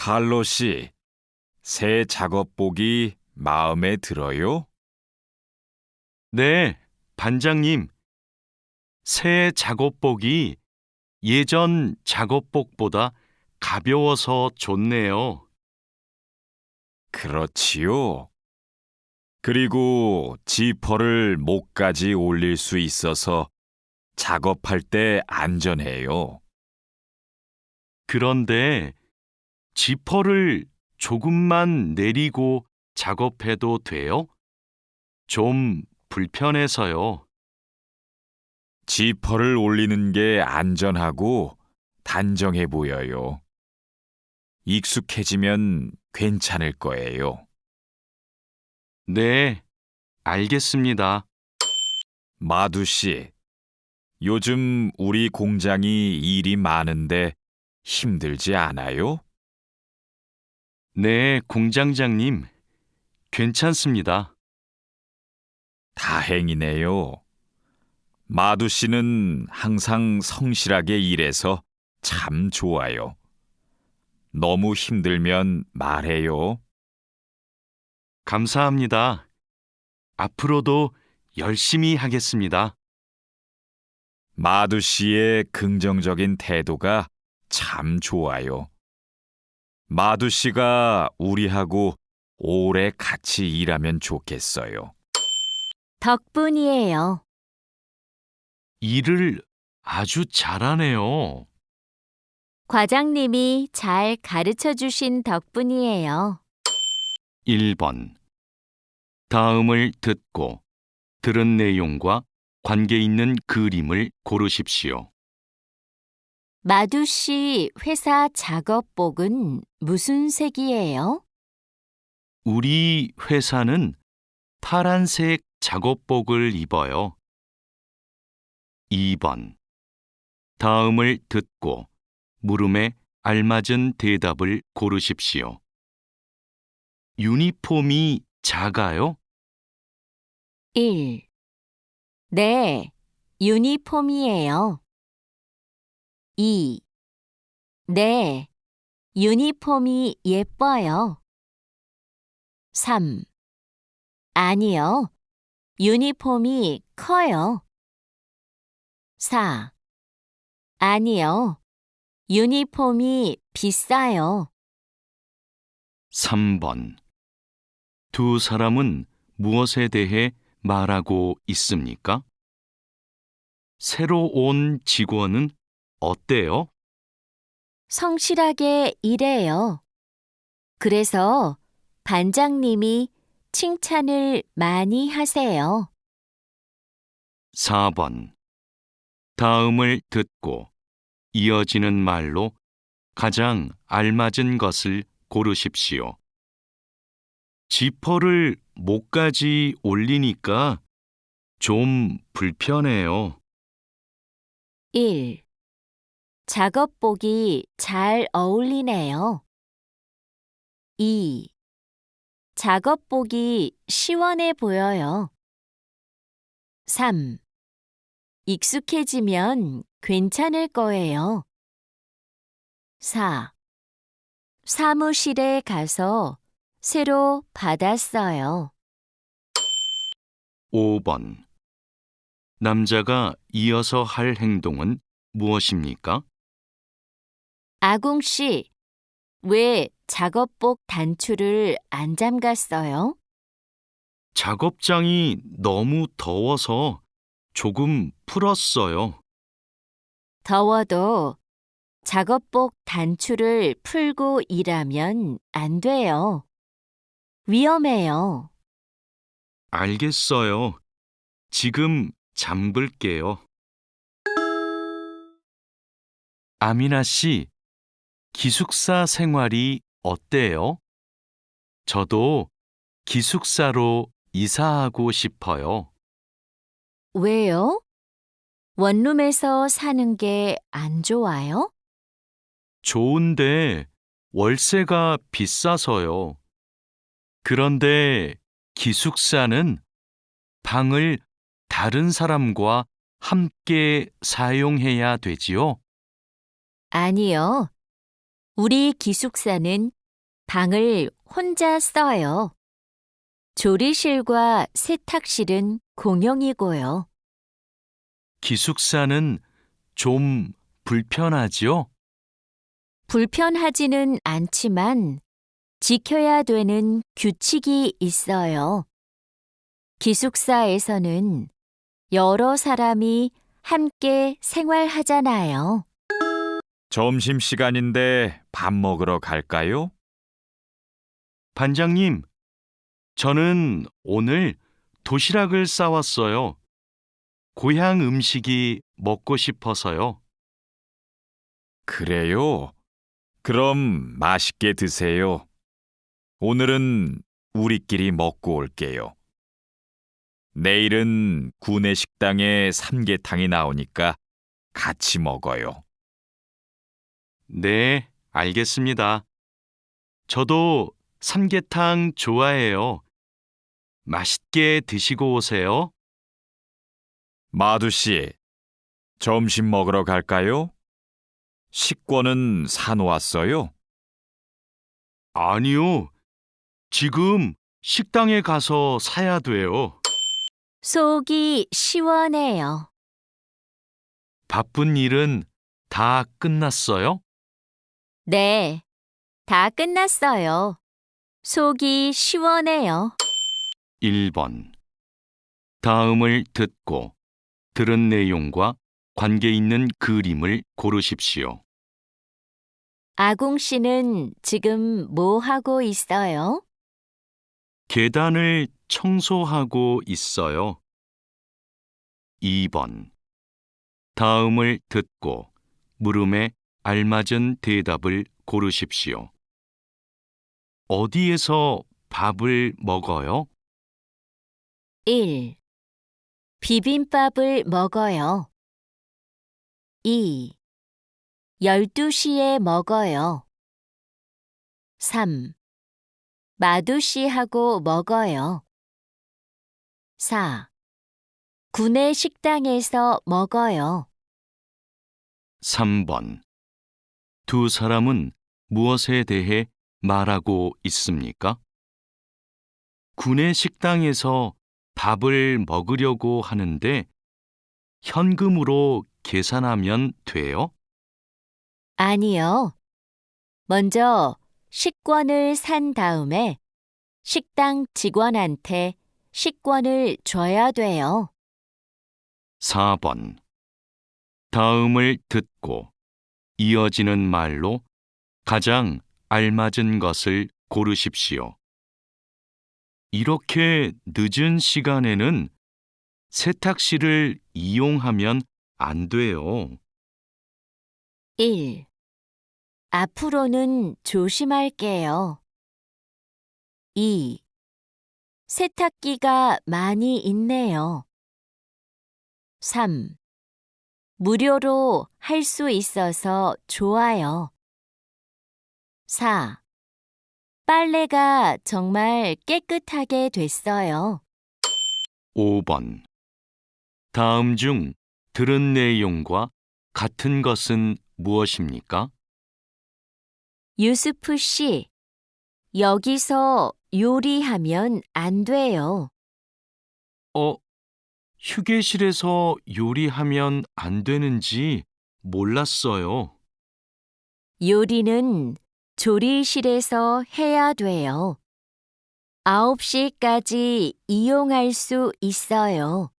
칼로 씨, 새 작업복이 마음에 들어요? 네, 반장님. 새 작업복이 예전 작업복보다 가벼워서 좋네요. 그렇지요. 그리고 지퍼를 목까지 올릴 수 있어서 작업할 때 안전해요. 그런데 지퍼를 조금만 내리고 작업해도 돼요? 좀 불편해서요. 지퍼를 올리는 게 안전하고 단정해 보여요. 익숙해지면 괜찮을 거예요. 네, 알겠습니다. 마두 씨, 요즘 우리 공장이 일이 많은데 힘들지 않아요? 네, 공장장님. 괜찮습니다. 다행이네요. 마두 씨는 항상 성실하게 일해서 참 좋아요. 너무 힘들면 말해요. 감사합니다. 앞으로도 열심히 하겠습니다. 마두 씨의 긍정적인 태도가 참 좋아요. 마두 씨가 우리하고 오래 같이 일하면 좋겠어요. 덕분이에요. 일을 아주 잘하네요. 과장님이 잘 가르쳐 주신 덕분이에요. 1번. 다음을 듣고 들은 내용과 관계 있는 그림을 고르십시오. 마두 씨 회사 작업복은 무슨 색이에요? 우리 회사는 파란색 작업복을 입어요. 2번. 다음을 듣고 물음에 알맞은 대답을 고르십시오. 유니폼이 작아요? 1. 네, 유니폼이에요. 2. 네, 유니폼이 예뻐요. 3. 아니요, 유니폼이 커요. 4. 아니요, 유니폼이 비싸요. 3번. 두 사람은 무엇에 대해 말하고 있습니까? 새로 온 직원은 어때요? 성실하게 일해요. 그래서 반장님이 칭찬을 많이 하세요. 4번. 다음을 듣고 이어지는 말로 가장 알맞은 것을 고르십시오. 지퍼를 목까지 올리니까 좀 불편해요. 1. 작업복이 잘 어울리네요. 2. 작업복이 시원해 보여요. 3. 익숙해지면 괜찮을 거예요. 4. 사무실에 가서 새로 받았어요. 5번. 남자가 이어서 할 행동은 무엇입니까? 아궁 씨, 왜 작업복 단추를 안 잠갔어요? 작업장이 너무 더워서 조금 풀었어요. 더워도 작업복 단추를 풀고 일하면 안 돼요. 위험해요. 알겠어요. 지금 잠글게요. 아미나 씨, 기숙사 생활이 어때요? 저도 기숙사로 이사하고 싶어요. 왜요? 원룸에서 사는 게 안 좋아요? 좋은데 월세가 비싸서요. 그런데 기숙사는 방을 다른 사람과 함께 사용해야 되지요? 아니요. 우리 기숙사는 방을 혼자 써요. 조리실과 세탁실은 공용이고요. 기숙사는 좀 불편하지요? 불편하지는 않지만 지켜야 되는 규칙이 있어요. 기숙사에서는 여러 사람이 함께 생활하잖아요. 점심시간인데 밥 먹으러 갈까요? 반장님, 저는 오늘 도시락을 싸왔어요. 고향 음식이 먹고 싶어서요. 그래요? 그럼 맛있게 드세요. 오늘은 우리끼리 먹고 올게요. 내일은 구내 식당에 삼계탕이 나오니까 같이 먹어요. 네, 알겠습니다. 저도 삼계탕 좋아해요. 맛있게 드시고 오세요. 마두 씨, 점심 먹으러 갈까요? 식권은 사놓았어요? 아니요. 지금 식당에 가서 사야 돼요. 속이 시원해요. 바쁜 일은 다 끝났어요? 네, 다 끝났어요. 속이 시원해요. 1번. 다음을 듣고 들은 내용과 관계 있는 그림을 고르십시오. 아궁 씨는 지금 뭐 하고 있어요? 계단을 청소하고 있어요. 2번. 다음을 듣고 물음에 알맞은 대답을 고르십시오. 어디에서 밥을 먹어요? 1. 비빔밥을 먹어요. 2. 12시에 먹어요. 3. 마두씨하고 먹어요. 4. 구내 식당에서 먹어요. 3번. 두 사람은 무엇에 대해 말하고 있습니까? 구내 식당에서 밥을 먹으려고 하는데 현금으로 계산하면 돼요? 아니요. 먼저 식권을 산 다음에 식당 직원한테 식권을 줘야 돼요. 4번. 다음을 듣고 이어지는 말로 가장 알맞은 것을 고르십시오. 이렇게 늦은 시간에는 세탁실을 이용하면 안 돼요. 1. 앞으로는 조심할게요. 2. 세탁기가 많이 있네요. 3. 무료로 할 수 있어서 좋아요. 4. 빨래가 정말 깨끗하게 됐어요. 5번. 다음 중 들은 내용과 같은 것은 무엇입니까? 유스프 씨, 여기서 요리하면 안 돼요. 휴게실에서 요리하면 안 되는지 몰랐어요. 요리는 조리실에서 해야 돼요. 9시까지 이용할 수 있어요.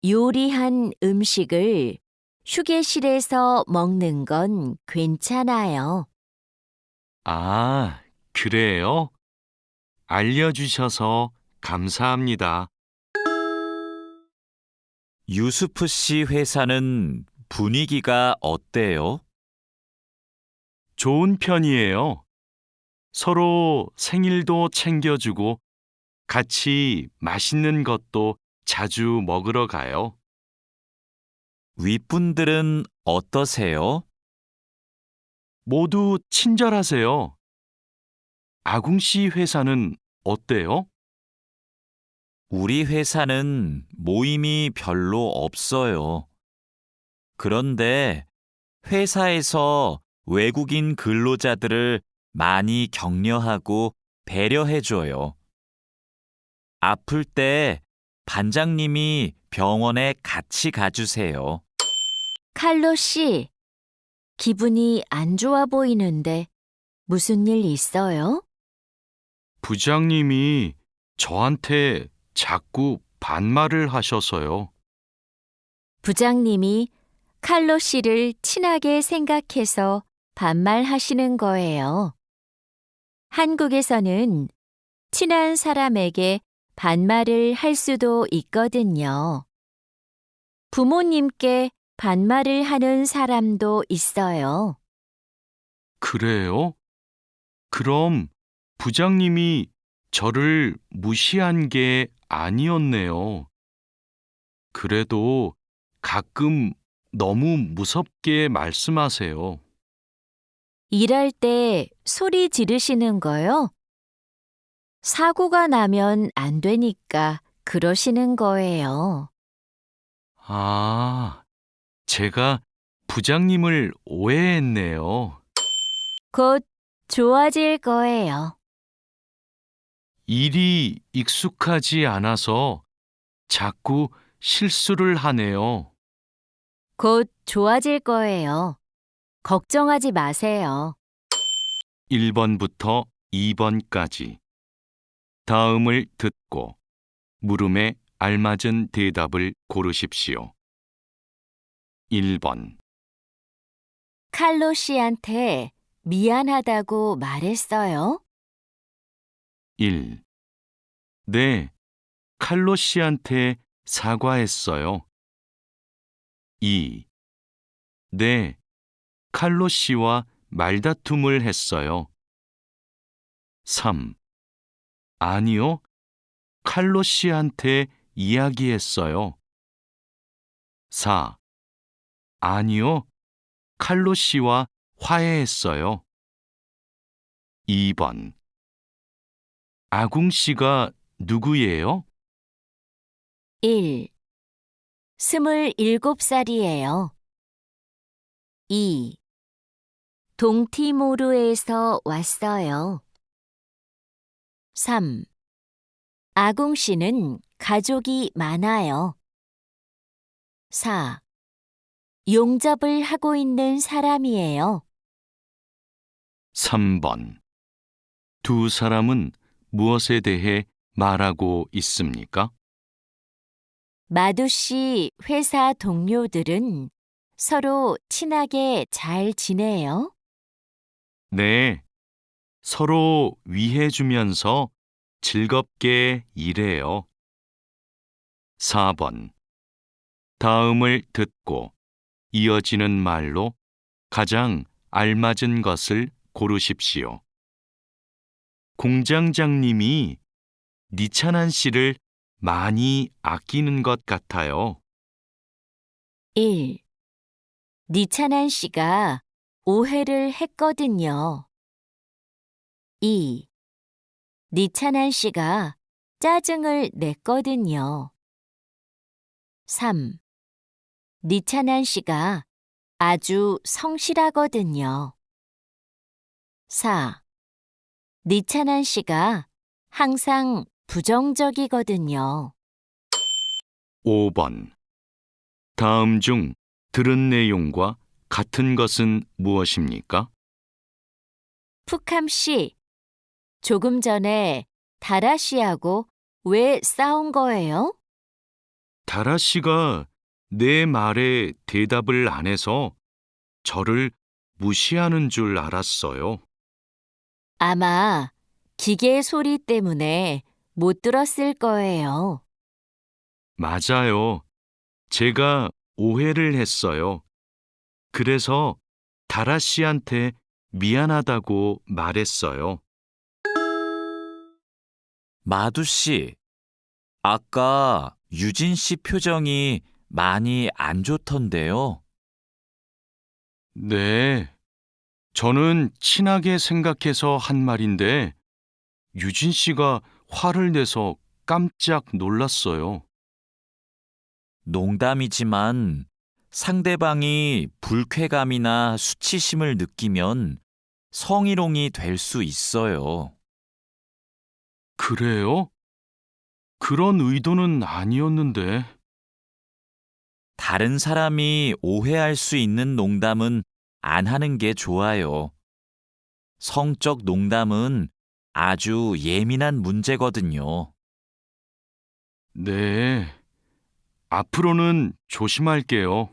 요리한 음식을 휴게실에서 먹는 건 괜찮아요. 아, 그래요? 알려주셔서 감사합니다. 유수프 씨 회사는 분위기가 어때요? 좋은 편이에요. 서로 생일도 챙겨주고 같이 맛있는 것도 자주 먹으러 가요. 윗분들은 어떠세요? 모두 친절하세요. 아궁 씨 회사는 어때요? 우리 회사는 모임이 별로 없어요. 그런데 회사에서 외국인 근로자들을 많이 격려하고 배려해줘요. 아플 때 반장님이 병원에 같이 가주세요. 칼로 씨, 기분이 안 좋아 보이는데 무슨 일 있어요? 부장님이 저한테 자꾸 반말을 하셔서요. 부장님이 칼로 씨를 친하게 생각해서 반말하시는 거예요. 한국에서는 친한 사람에게 반말을 할 수도 있거든요. 부모님께 반말을 하는 사람도 있어요. 그래요? 그럼 부장님이 저를 무시한 게 아니었네요. 그래도 가끔 너무 무섭게 말씀하세요. 일할 때 소리 지르시는 거요? 사고가 나면 안 되니까 그러시는 거예요. 아, 제가 부장님을 오해했네요. 곧 좋아질 거예요. 일이 익숙하지 않아서 자꾸 실수를 하네요. 곧 좋아질 거예요. 걱정하지 마세요. 1번부터 2번까지. 다음을 듣고 물음에 알맞은 대답을 고르십시오. 1번. 칼로 씨한테 미안하다고 말했어요? 1. 네, 칼로 씨한테 사과했어요. 2. 네, 칼로 씨와 말다툼을 했어요. 3. 아니요, 칼로 씨한테 이야기했어요. 4. 아니요, 칼로 씨와 화해했어요. 2번. 아궁 씨가 누구예요? 1. 27살이에요. 2. 동티모르에서 왔어요. 3. 아궁 씨는 가족이 많아요. 4. 용접을 하고 있는 사람이에요. 3번. 두 사람은 무엇에 대해 말하고 있습니까? 마두 씨 회사 동료들은 서로 친하게 잘 지내요? 네, 서로 위해주면서 즐겁게 일해요. 4번. 다음을 듣고 이어지는 말로 가장 알맞은 것을 고르십시오. 공장장님이 니찬한 씨를 많이 아끼는 것 같아요. 1. 니찬한 씨가 오해를 했거든요. 2. 니찬한 씨가 짜증을 냈거든요. 3. 니찬한 씨가 아주 성실하거든요. 4. 니찬한 씨가 항상 부정적이거든요. 5번. 다음 중 들은 내용과 같은 것은 무엇입니까? 푸캄 씨, 조금 전에 다라 씨하고 왜 싸운 거예요? 다라 씨가 내 말에 대답을 안 해서 저를 무시하는 줄 알았어요. 아마 기계 소리 때문에 못 들었을 거예요. 맞아요. 제가 오해를 했어요. 그래서 다라 씨한테 미안하다고 말했어요. 마두 씨, 아까 유진 씨 표정이 많이 안 좋던데요. 네. 저는 친하게 생각해서 한 말인데 유진 씨가 화를 내서 깜짝 놀랐어요. 농담이지만 상대방이 불쾌감이나 수치심을 느끼면 성희롱이 될 수 있어요. 그래요? 그런 의도는 아니었는데. 다른 사람이 오해할 수 있는 농담은 안 하는 게 좋아요. 성적 농담은 아주 예민한 문제거든요. 네. 앞으로는 조심할게요.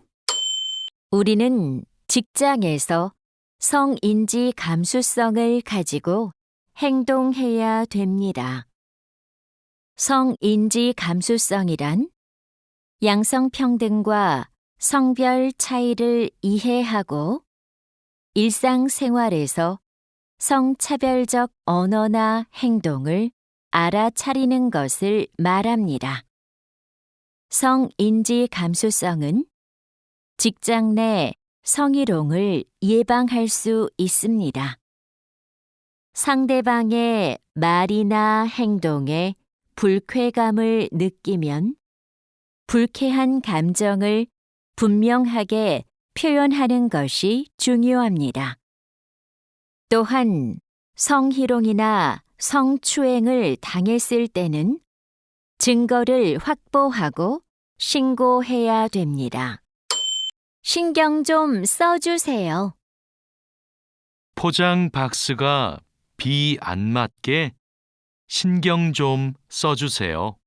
우리는 직장에서 성인지 감수성을 가지고 행동해야 됩니다. 성인지 감수성이란 양성평등과 성별 차이를 이해하고 일상생활에서 성차별적 언어나 행동을 알아차리는 것을 말합니다. 성인지 감수성은 직장 내 성희롱을 예방할 수 있습니다. 상대방의 말이나 행동에 불쾌감을 느끼면 불쾌한 감정을 분명하게 표현하는 것이 중요합니다. 또한 성희롱이나 성추행을 당했을 때는 증거를 확보하고 신고해야 됩니다. 신경 좀 써주세요. 포장 박스가 비 안 맞게 신경 좀 써주세요.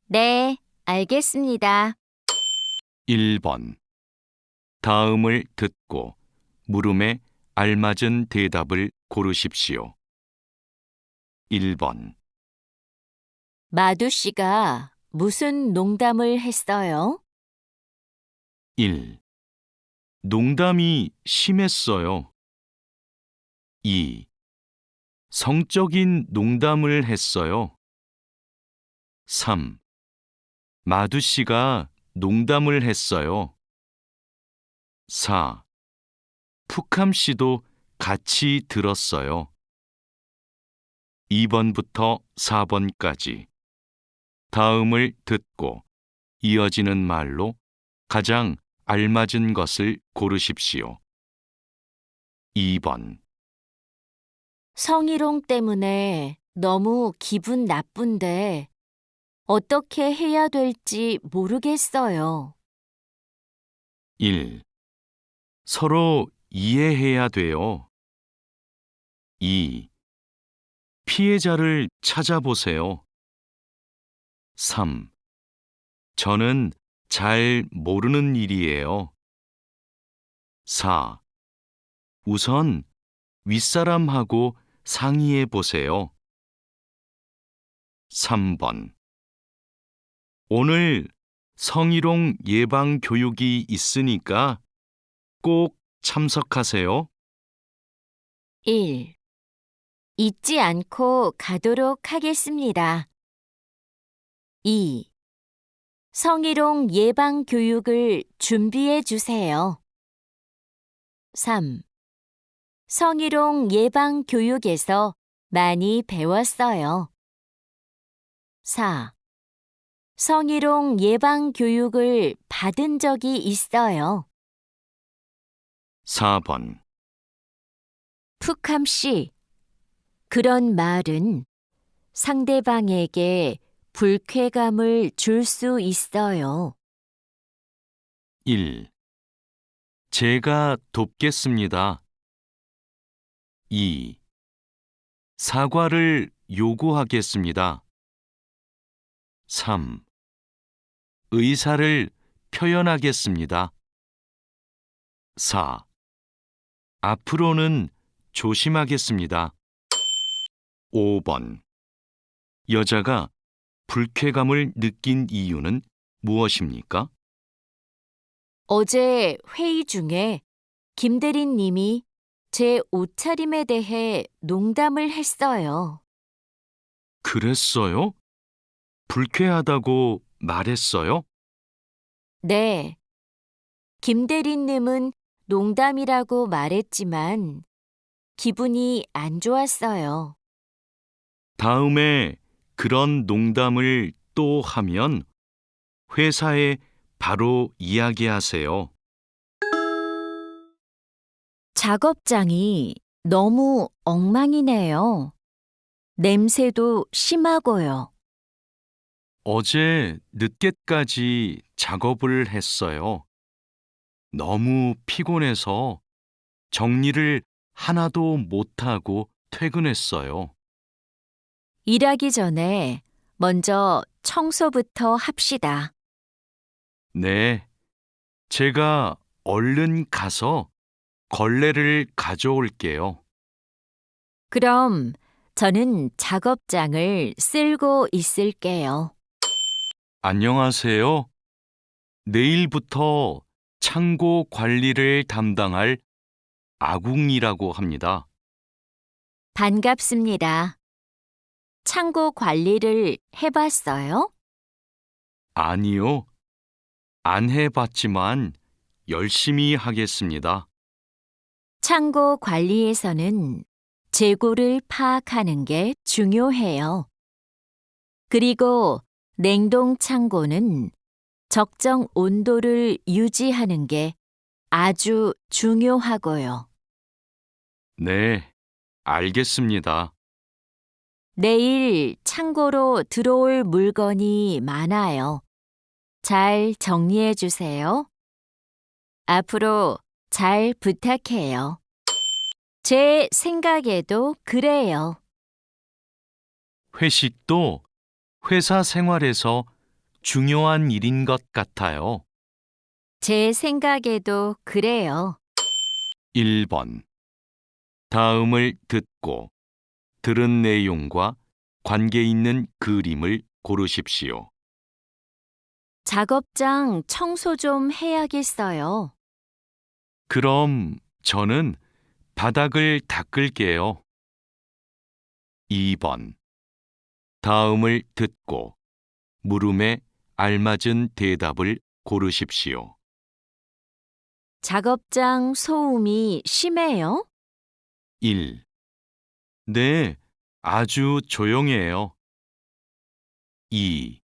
네, 알겠습니다. 1번. 다음을 듣고 물음에 알맞은 대답을 고르십시오. 1번. 마두 씨가 무슨 농담을 했어요? 1. 농담이 심했어요. 2. 성적인 농담을 했어요. 3. 마두 씨가 농담을 했어요. 4. 푸캄 씨도 같이 들었어요. 2번부터 4번까지 다음을 듣고 이어지는 말로 가장 알맞은 것을 고르십시오. 2번. 성희롱 때문에 너무 기분 나쁜데 어떻게 해야 될지 모르겠어요. 1. 서로 이해해야 돼요. 2. 피해자를 찾아보세요. 3. 저는 잘 모르는 일이에요. 4. 우선 윗사람하고 상의해 보세요. 3번. 오늘 성희롱 예방 교육이 있으니까 꼭 참석하세요. 1. 잊지 않고 가도록 하겠습니다. 2. 성희롱 예방 교육을 준비해 주세요. 3. 성희롱 예방 교육에서 많이 배웠어요. 4. 성희롱 예방 교육을 받은 적이 있어요. 4번. 푸캄 씨, 그런 말은 상대방에게 불쾌감을 줄 수 있어요. 1. 제가 돕겠습니다. 2. 사과를 요구하겠습니다. 3. 의사를 표현하겠습니다. 4. 앞으로는 조심하겠습니다. 5번. 여자가 불쾌감을 느낀 이유는 무엇입니까? 어제 회의 중에 김 대리님이 제 옷차림에 대해 농담을 했어요. 그랬어요? 불쾌하다고 말했어요? 네. 김 대리님은 농담이라고 말했지만 기분이 안 좋았어요. 다음에 그런 농담을 또 하면 회사에 바로 이야기하세요. 작업장이 너무 엉망이네요. 냄새도 심하고요. 어제 늦게까지 작업을 했어요. 너무 피곤해서 정리를 하나도 못하고 퇴근했어요. 일하기 전에 먼저 청소부터 합시다. 네, 제가 얼른 가서 걸레를 가져올게요. 그럼 저는 작업장을 쓸고 있을게요. 안녕하세요. 내일부터 창고 관리를 담당할 아궁이라고 합니다. 반갑습니다. 창고 관리를 해봤어요? 아니요, 안 해봤지만 열심히 하겠습니다. 창고 관리에서는 재고를 파악하는 게 중요해요. 그리고 냉동 창고는 적정 온도를 유지하는 게 아주 중요하고요. 네, 알겠습니다. 내일 창고로 들어올 물건이 많아요. 잘 정리해 주세요. 앞으로 잘 부탁해요. 제 생각에도 그래요. 회식도 회사 생활에서 중요한 일인 것 같아요. 제 생각에도 그래요. 1번. 다음을 듣고 들은 내용과 관계 있는 그림을 고르십시오. 작업장 청소 좀 해야겠어요. 그럼 저는 바닥을 닦을게요. 2번. 다음을 듣고 물음에 알맞은 대답을 고르십시오. 작업장 소음이 심해요? 1. 네, 아주 조용해요. 2.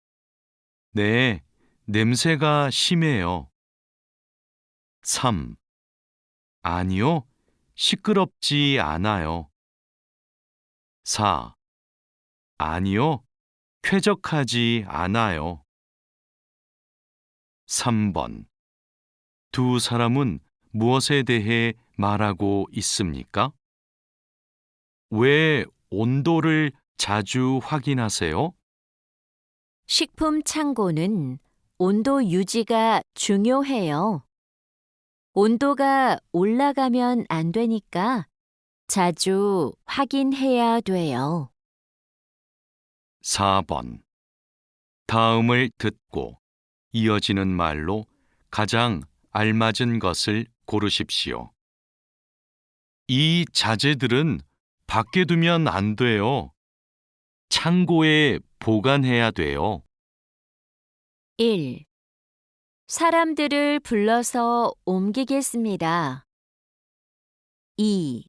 네, 냄새가 심해요. 3. 아니요, 시끄럽지 않아요. 4. 아니요, 쾌적하지 않아요. 3번. 두 사람은 무엇에 대해 말하고 있습니까? 왜 온도를 자주 확인하세요? 식품 창고는 온도 유지가 중요해요. 온도가 올라가면 안 되니까 자주 확인해야 돼요. 4번. 다음을 듣고 이어지는 말로 가장 알맞은 것을 고르십시오. 이 자재들은 밖에 두면 안 돼요. 창고에 보관해야 돼요. 1. 사람들을 불러서 옮기겠습니다. 2.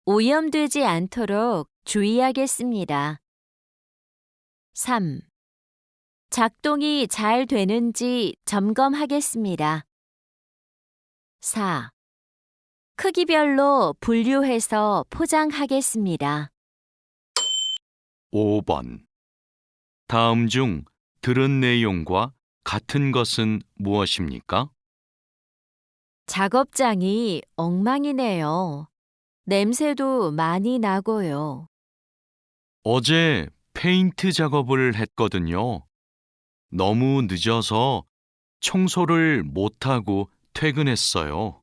오염되지 않도록 주의하겠습니다. 3. 작동이 잘 되는지 점검하겠습니다. 4. 크기별로 분류해서 포장하겠습니다. 5번. 다음 중 들은 내용과 같은 것은 무엇입니까? 작업장이 엉망이네요. 냄새도 많이 나고요. 어제 페인트 작업을 했거든요. 너무 늦어서 청소를 못하고 퇴근했어요.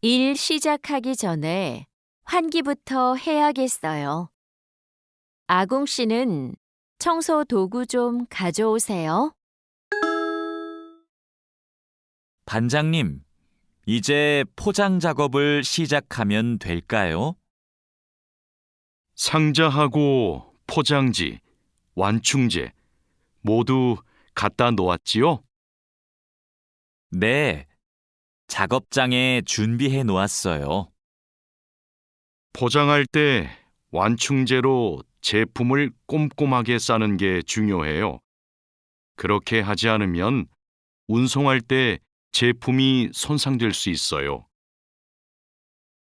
일 시작하기 전에 환기부터 해야겠어요. 아궁 씨는 청소 도구 좀 가져오세요. 반장님, 이제 포장 작업을 시작하면 될까요? 상자하고 포장지, 완충제 모두 갖다 놓았지요? 네, 작업장에 준비해 놓았어요. 포장할 때 완충제로 제품을 꼼꼼하게 싸는 게 중요해요. 그렇게 하지 않으면 운송할 때 제품이 손상될 수 있어요.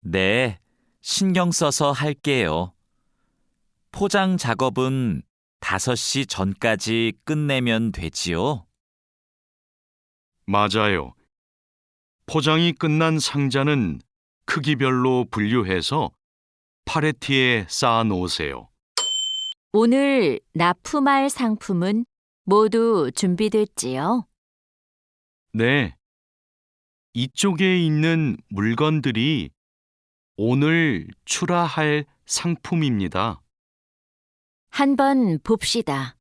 네, 신경 써서 할게요. 포장 작업은 5시 전까지 끝내면 되지요? 맞아요. 포장이 끝난 상자는 크기별로 분류해서 팔레트에 쌓아 놓으세요. 오늘 납품할 상품은 모두 준비됐지요? 네. 이쪽에 있는 물건들이 오늘 출하할 상품입니다. 한번 봅시다.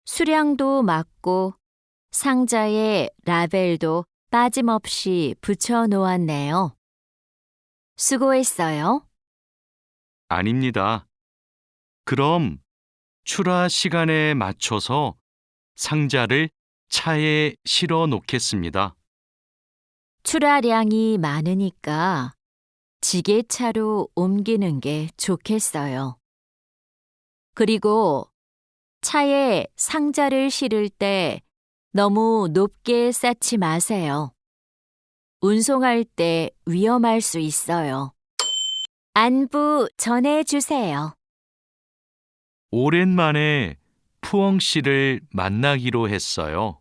수량도 맞고 상자에 라벨도 빠짐없이 붙여 놓았네요. 수고했어요. 아닙니다. 그럼 출하 시간에 맞춰서 상자를 차에 실어 놓겠습니다. 출하량이 많으니까 지게차로 옮기는 게 좋겠어요. 그리고 차에 상자를 실을 때 너무 높게 쌓지 마세요. 운송할 때 위험할 수 있어요. 안부 전해주세요. 오랜만에 푸엉 씨를 만나기로 했어요.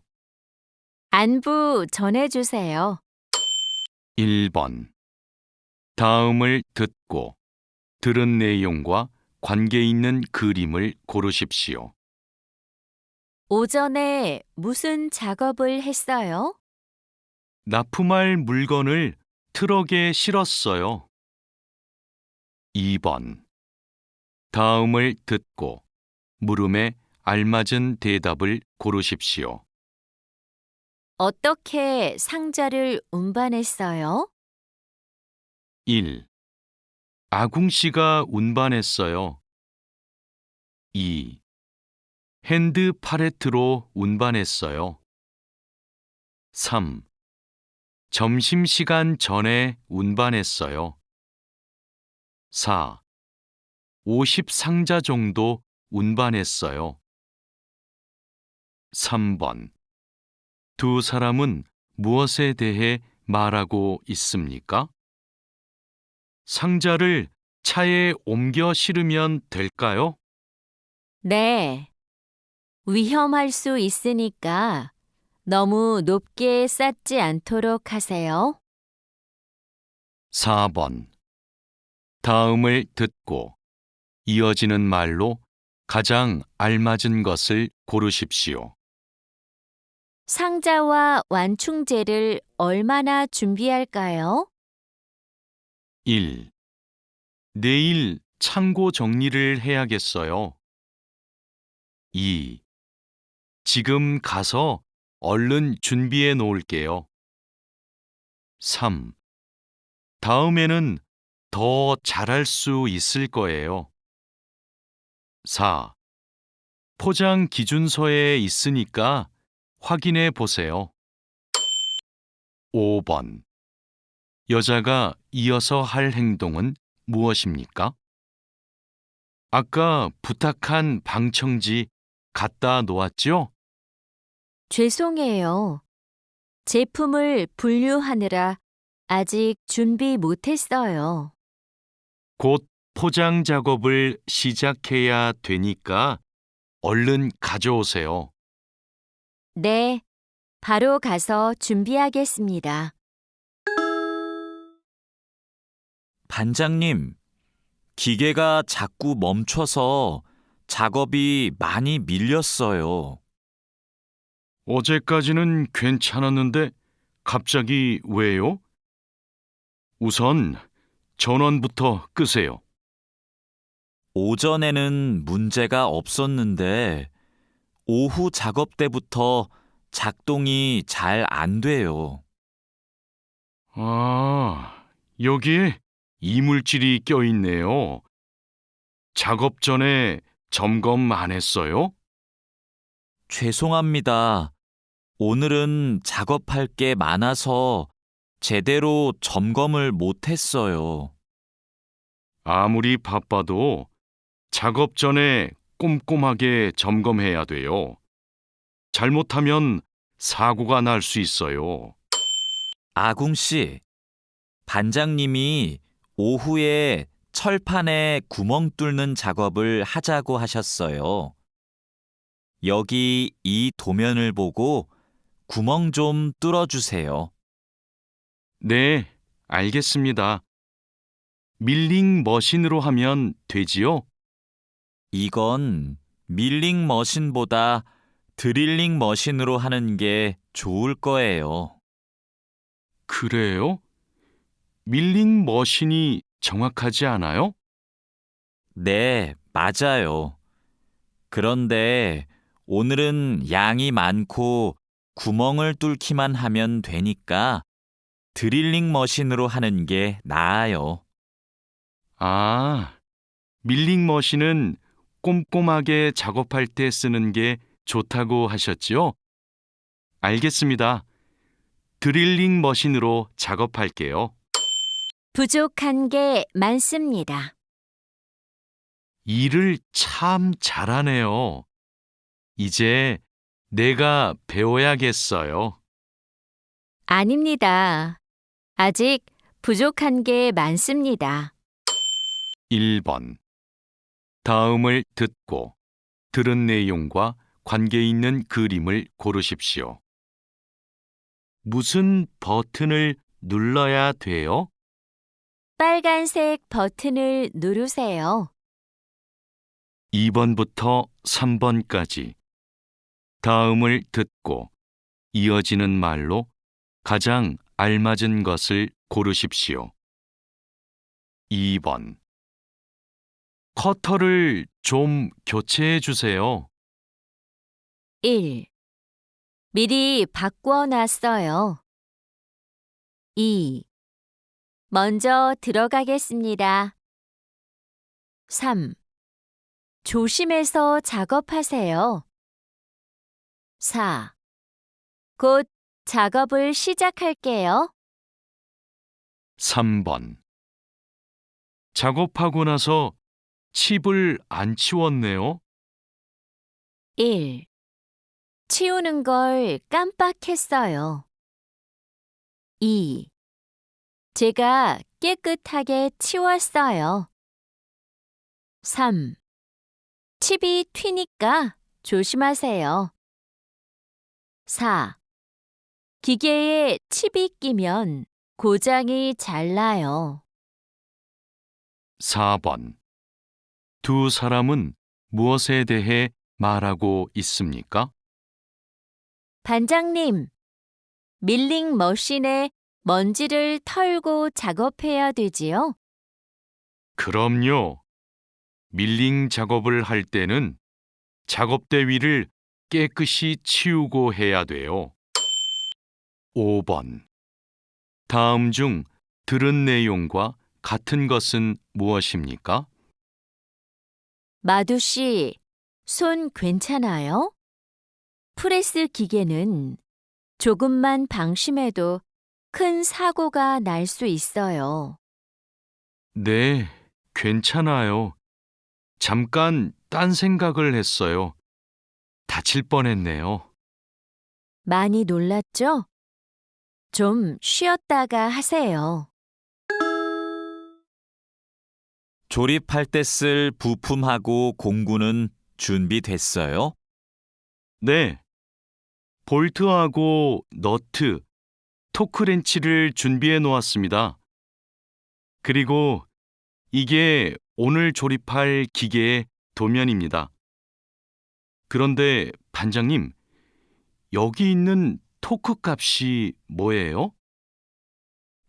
안부 전해주세요. 1번. 다음을 듣고 들은 내용과 관계 있는 그림을 고르십시오. 오전에 무슨 작업을 했어요? 납품할 물건을 트럭에 실었어요. 2번. 다음을 듣고 물음에 알맞은 대답을 고르십시오. 어떻게 상자를 운반했어요? 1. 아궁 씨가 운반했어요. 2. 핸드 팔레트로 운반했어요. 3. 점심시간 전에 운반했어요. 4. 50상자 정도 운반했어요. 3번. 두 사람은 무엇에 대해 말하고 있습니까? 상자를 차에 옮겨 실으면 될까요? 네. 위험할 수 있으니까 너무 높게 쌓지 않도록 하세요. 4번. 다음을 듣고 이어지는 말로 가장 알맞은 것을 고르십시오. 상자와 완충제를 얼마나 준비할까요? 1. 내일 창고 정리를 해야겠어요. 2. 지금 가서 얼른 준비해 놓을게요. 3. 다음에는 더 잘할 수 있을 거예요. 4. 포장 기준서에 있으니까 확인해 보세요. 5번. 여자가 이어서 할 행동은 무엇입니까? 아까 부탁한 방청지 갖다 놓았죠? 죄송해요. 제품을 분류하느라 아직 준비 못했어요. 곧 포장 작업을 시작해야 되니까 얼른 가져오세요. 네, 바로 가서 준비하겠습니다. 반장님, 기계가 자꾸 멈춰서 작업이 많이 밀렸어요. 어제까지는 괜찮았는데 갑자기 왜요? 우선 전원부터 끄세요. 오전에는 문제가 없었는데 오후 작업 때부터 작동이 잘 안 돼요. 아, 여기에 이물질이 껴있네요. 작업 전에 점검 안 했어요? 죄송합니다. 오늘은 작업할 게 많아서 제대로 점검을 못 했어요. 아무리 바빠도 작업 전에 꼼꼼하게 점검해야 돼요. 잘못하면 사고가 날 수 있어요. 아궁 씨, 반장님이 오후에 철판에 구멍 뚫는 작업을 하자고 하셨어요. 여기 이 도면을 보고 구멍 좀 뚫어주세요. 네, 알겠습니다. 밀링 머신으로 하면 되지요? 이건 밀링 머신보다 드릴링 머신으로 하는 게 좋을 거예요. 그래요? 밀링 머신이 정확하지 않아요? 네, 맞아요. 그런데 오늘은 양이 많고 구멍을 뚫기만 하면 되니까 드릴링 머신으로 하는 게 나아요. 아, 밀링 머신은 꼼꼼하게 작업할 때 쓰는 게 좋다고 하셨지요? 알겠습니다. 드릴링 머신으로 작업할게요. 부족한 게 많습니다. 일을 참 잘하네요. 이제 내가 배워야겠어요. 아닙니다. 아직 부족한 게 많습니다. 1번. 다음을 듣고 들은 내용과 관계 있는 그림을 고르십시오. 무슨 버튼을 눌러야 돼요? 빨간색 버튼을 누르세요. 2번부터 3번까지 다음을 듣고 이어지는 말로 가장 알맞은 것을 고르십시오. 2번. 커터를 좀 교체해 주세요. 1. 미리 바꿔놨어요. 2. 먼저 들어가겠습니다. 3. 조심해서 작업하세요. 4. 곧 작업을 시작할게요. 3번. 작업하고 나서 칩을 안 치웠네요. 1. 치우는 걸 깜빡했어요. 2. 제가 깨끗하게 치웠어요. 3. 칩이 튀니까 조심하세요. 4. 기계에 칩이 끼면 고장이 잘 나요. 4번. 두 사람은 무엇에 대해 말하고 있습니까? 반장님, 밀링 머신에 먼지를 털고 작업해야 되지요? 그럼요. 밀링 작업을 할 때는 작업대 위를 깨끗이 치우고 해야 돼요. 5번. 다음 중 들은 내용과 같은 것은 무엇입니까? 마두 씨, 손 괜찮아요? 프레스 기계는 조금만 방심해도 큰 사고가 날 수 있어요. 네, 괜찮아요. 잠깐 딴 생각을 했어요. 다칠 뻔했네요. 많이 놀랐죠? 좀 쉬었다가 하세요. 조립할 때 쓸 부품하고 공구는 준비됐어요? 네, 볼트하고 너트, 토크렌치를 준비해 놓았습니다. 그리고 이게 오늘 조립할 기계의 도면입니다. 그런데 반장님, 여기 있는 토크 값이 뭐예요?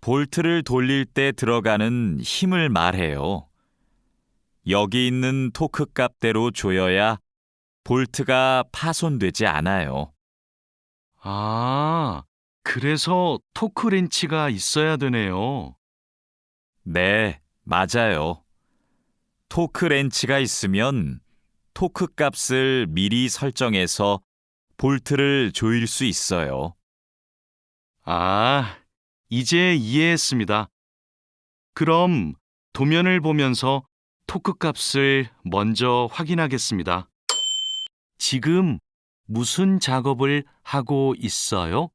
볼트를 돌릴 때 들어가는 힘을 말해요. 여기 있는 토크 값대로 조여야 볼트가 파손되지 않아요. 아, 그래서 토크렌치가 있어야 되네요. 네, 맞아요. 토크 렌치가 있으면 토크 값을 미리 설정해서 볼트를 조일 수 있어요. 아, 이제 이해했습니다. 그럼 도면을 보면서 토크 값을 먼저 확인하겠습니다. 지금 무슨 작업을 하고 있어요?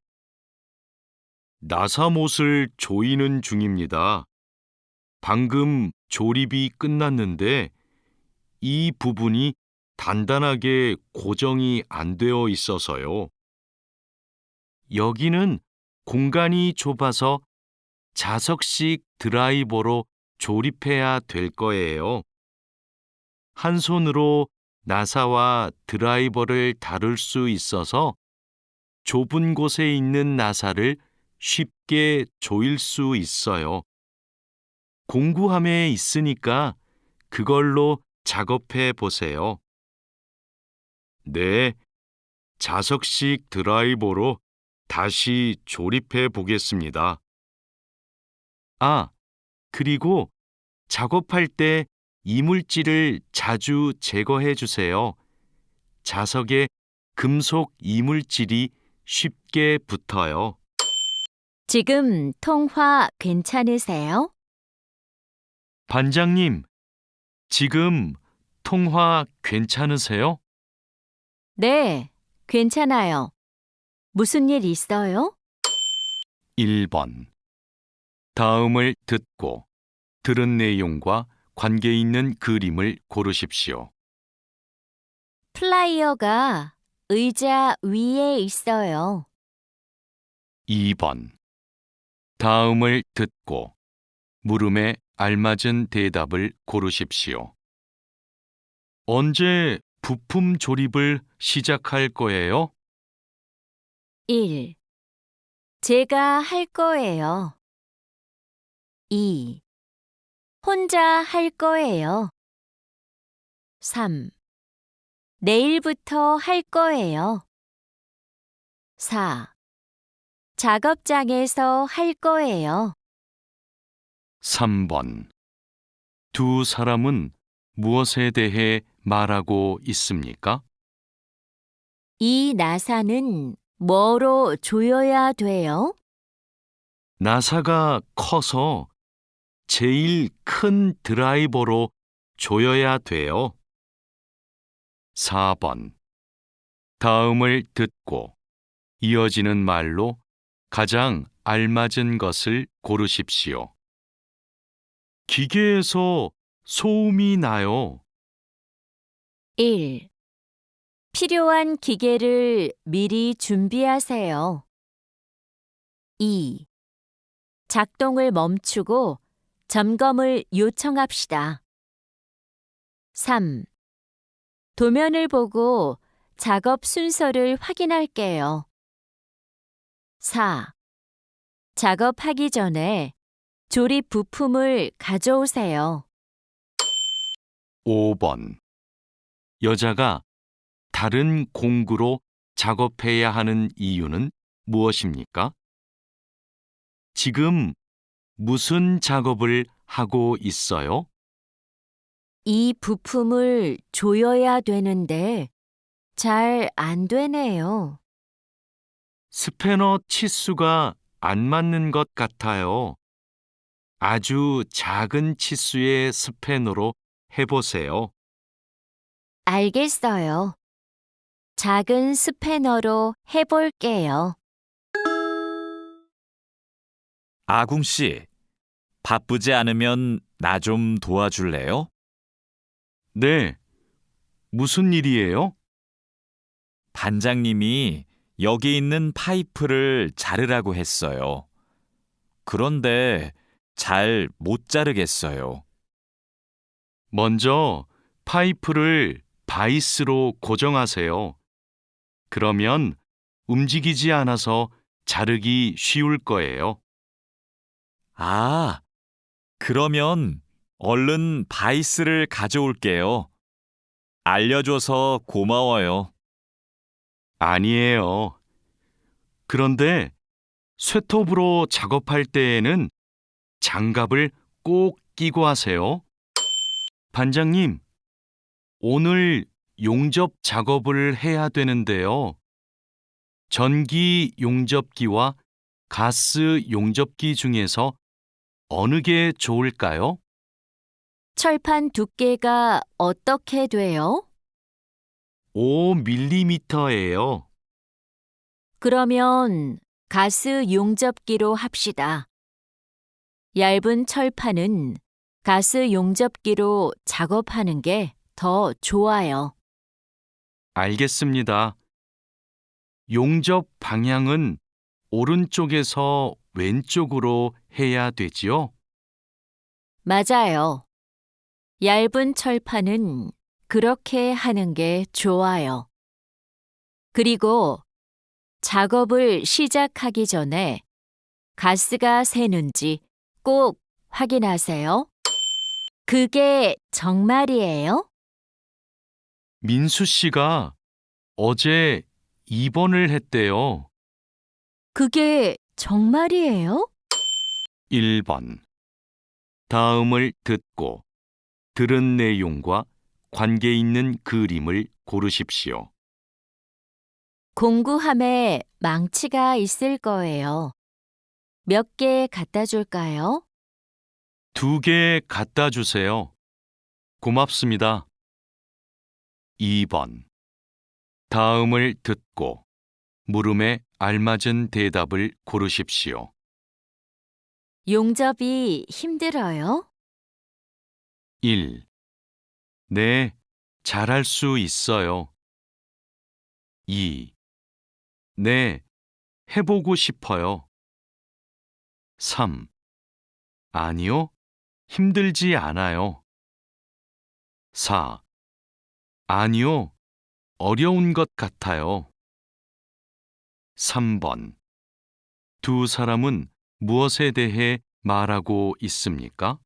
나사못을 조이는 중입니다. 방금 조립이 끝났는데 이 부분이 단단하게 고정이 안 되어 있어서요. 여기는 공간이 좁아서 자석식 드라이버로 조립해야 될 거예요. 한 손으로 나사와 드라이버를 다룰 수 있어서 좁은 곳에 있는 나사를 쉽게 조일 수 있어요. 공구함에 있으니까 그걸로 작업해 보세요. 네, 자석식 드라이버로 다시 조립해 보겠습니다. 아, 그리고 작업할 때 이물질을 자주 제거해 주세요. 자석에 금속 이물질이 쉽게 붙어요. 지금 통화 괜찮으세요? 반장님, 지금 통화 괜찮으세요? 네, 괜찮아요. 무슨 일 있어요? 1번. 다음을 듣고 들은 내용과 관계 있는 그림을 고르십시오. 플라이어가 의자 위에 있어요. 2번. 다음을 듣고 물음에 알맞은 대답을 고르십시오. 언제 부품 조립을 시작할 거예요? 1. 제가 할 거예요. 2. 혼자 할 거예요. 3. 내일부터 할 거예요. 4. 작업장에서 할 거예요. 3번. 두 사람은 무엇에 대해 말하고 있습니까? 이 나사는 뭐로 조여야 돼요? 나사가 커서 제일 큰 드라이버로 조여야 돼요. 4번. 다음을 듣고 이어지는 말로 가장 알맞은 것을 고르십시오. 기계에서 소음이 나요. 1. 필요한 기계를 미리 준비하세요. 2. 작동을 멈추고 점검을 요청합시다. 3. 도면을 보고 작업 순서를 확인할게요. 4. 작업하기 전에 조립 부품을 가져오세요. 5번. 여자가 다른 공구로 작업해야 하는 이유는 무엇입니까? 지금 무슨 작업을 하고 있어요? 이 부품을 조여야 되는데 잘 안 되네요. 스패너 치수가 안 맞는 것 같아요. 아주 작은 치수의 스패너로 해보세요. 알겠어요. 작은 스패너로 해볼게요. 아궁 씨, 바쁘지 않으면 나 좀 도와줄래요? 네, 무슨 일이에요? 반장님이 여기 있는 파이프를 자르라고 했어요. 그런데 잘 못 자르겠어요. 먼저 파이프를 바이스로 고정하세요. 그러면 움직이지 않아서 자르기 쉬울 거예요. 아, 그러면 얼른 바이스를 가져올게요. 알려줘서 고마워요. 아니에요. 그런데 쇠톱으로 작업할 때에는 장갑을 꼭 끼고 하세요. 반장님, 오늘 용접 작업을 해야 되는데요. 전기 용접기와 가스 용접기 중에서 어느 게 좋을까요? 철판 두께가 어떻게 돼요? 5mm예요. 그러면 가스 용접기로 합시다. 얇은 철판은 가스 용접기로 작업하는 게 더 좋아요. 알겠습니다. 용접 방향은 오른쪽에서 왼쪽으로 해야 되지요? 맞아요. 얇은 철판은 그렇게 하는 게 좋아요. 그리고 작업을 시작하기 전에 가스가 새는지 꼭 확인하세요. 그게 정말이에요? 민수 씨가 어제 입원을 했대요. 그게 정말이에요? 1번. 다음을 듣고 들은 내용과 관계 있는 그림을 고르십시오. 공구함에 망치가 있을 거예요. 몇 개 갖다 줄까요? 2개 갖다 주세요. 고맙습니다. 2번. 다음을 듣고 물음에 알맞은 대답을 고르십시오. 용접이 힘들어요? 1. 네, 잘할 수 있어요. 2. 네, 해보고 싶어요. 3. 아니요, 힘들지 않아요. 4. 아니요, 어려운 것 같아요. 3번. 두 사람은 무엇에 대해 말하고 있습니까?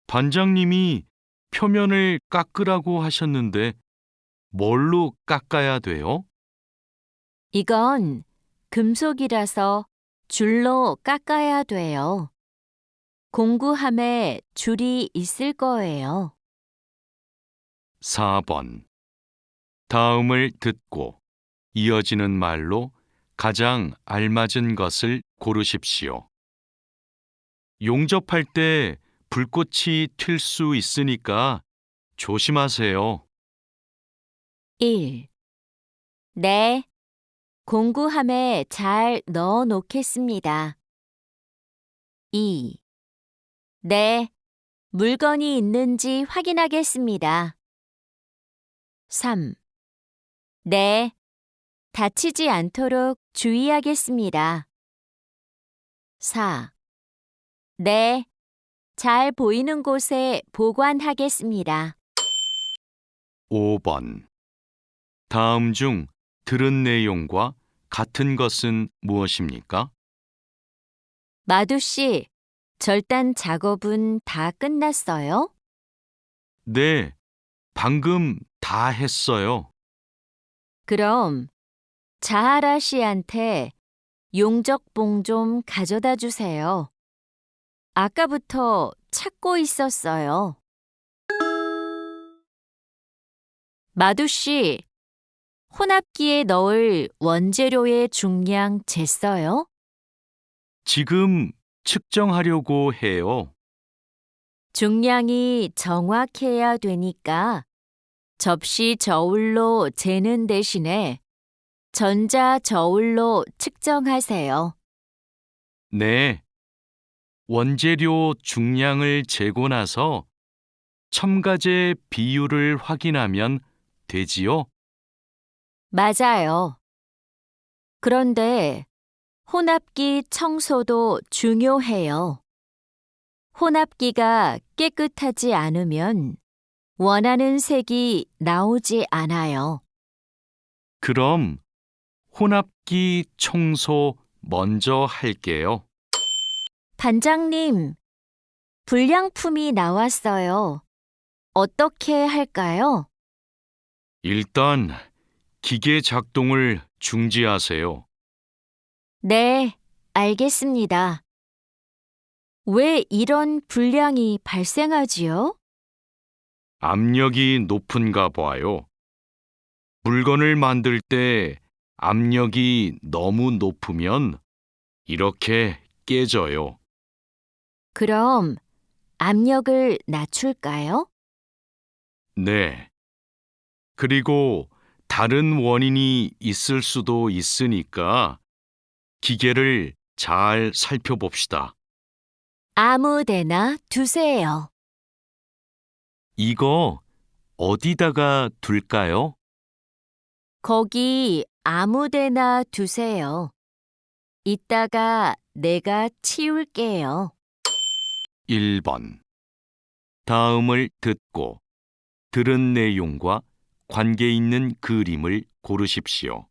반장님이 표면을 깎으라고 하셨는데 뭘로 깎아야 돼요? 이건 금속이라서 줄로 깎아야 돼요. 공구함에 줄이 있을 거예요. 4번. 다음을 듣고 이어지는 말로 가장 알맞은 것을 고르십시오. 용접할 때 불꽃이 튈 수 있으니까 조심하세요. 1. 네, 공구함에 잘 넣어 놓겠습니다. 2. 네, 물건이 있는지 확인하겠습니다. 3. 네, 다치지 않도록 주의하겠습니다. 4. 네, 잘 보이는 곳에 보관하겠습니다. 5번. 다음 중 들은 내용과 같은 것은 무엇입니까? 마두 씨, 절단 작업은 다 끝났어요? 네, 방금 다 했어요. 그럼 자하라 씨한테 용접봉 좀 가져다 주세요. 아까부터 찾고 있었어요. 마두 씨, 혼합기에 넣을 원재료의 중량 쟀어요? 지금 측정하려고 해요. 중량이 정확해야 되니까 접시 저울로 재는 대신에 전자 저울로 측정하세요. 네. 원재료 중량을 재고 나서 첨가제 비율을 확인하면 되지요? 맞아요. 그런데 혼합기 청소도 중요해요. 혼합기가 깨끗하지 않으면 원하는 색이 나오지 않아요. 그럼 혼합기 청소 먼저 할게요. 반장님, 불량품이 나왔어요. 어떻게 할까요? 일단 기계 작동을 중지하세요. 네, 알겠습니다. 왜 이런 불량이 발생하지요? 압력이 높은가 봐요. 물건을 만들 때 압력이 너무 높으면 이렇게 깨져요. 그럼 압력을 낮출까요? 네. 그리고 다른 원인이 있을 수도 있으니까 기계를 잘 살펴봅시다. 아무 데나 두세요. 이거 어디다가 둘까요? 거기 아무 데나 두세요. 이따가 내가 치울게요. 1번. 다음을 듣고 들은 내용과 관계 있는 그림을 고르십시오.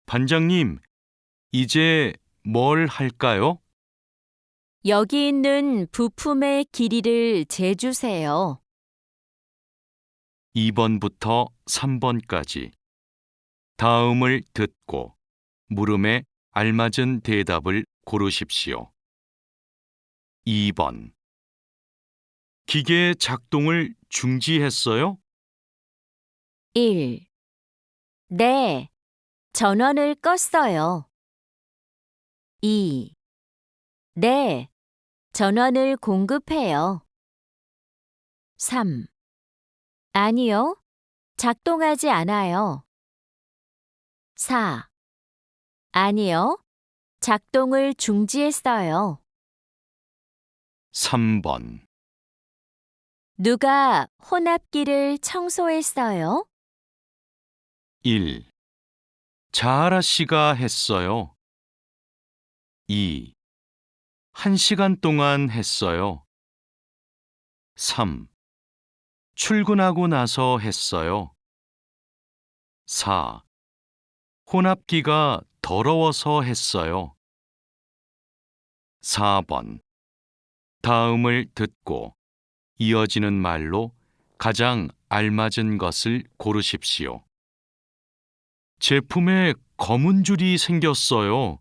반장님, 이제 뭘 할까요? 여기 있는 부품의 길이를 재주세요. 2번부터 3번까지 다음을 듣고 물음에 알맞은 대답을 고르십시오. 2번. 기계 작동을 중지했어요? 1. 네, 전원을 껐어요. 2. 네, 전원을 공급해요. 3. 아니요, 작동하지 않아요. 4. 아니요, 작동을 중지했어요. 3번. 누가 혼합기를 청소했어요? 1. 자하라 씨가 했어요. 2. 1시간 동안 했어요. 3. 출근하고 나서 했어요. 4. 혼합기가 더러워서 했어요. 4번. 다음을 듣고 이어지는 말로 가장 알맞은 것을 고르십시오. 제품에 검은 줄이 생겼어요.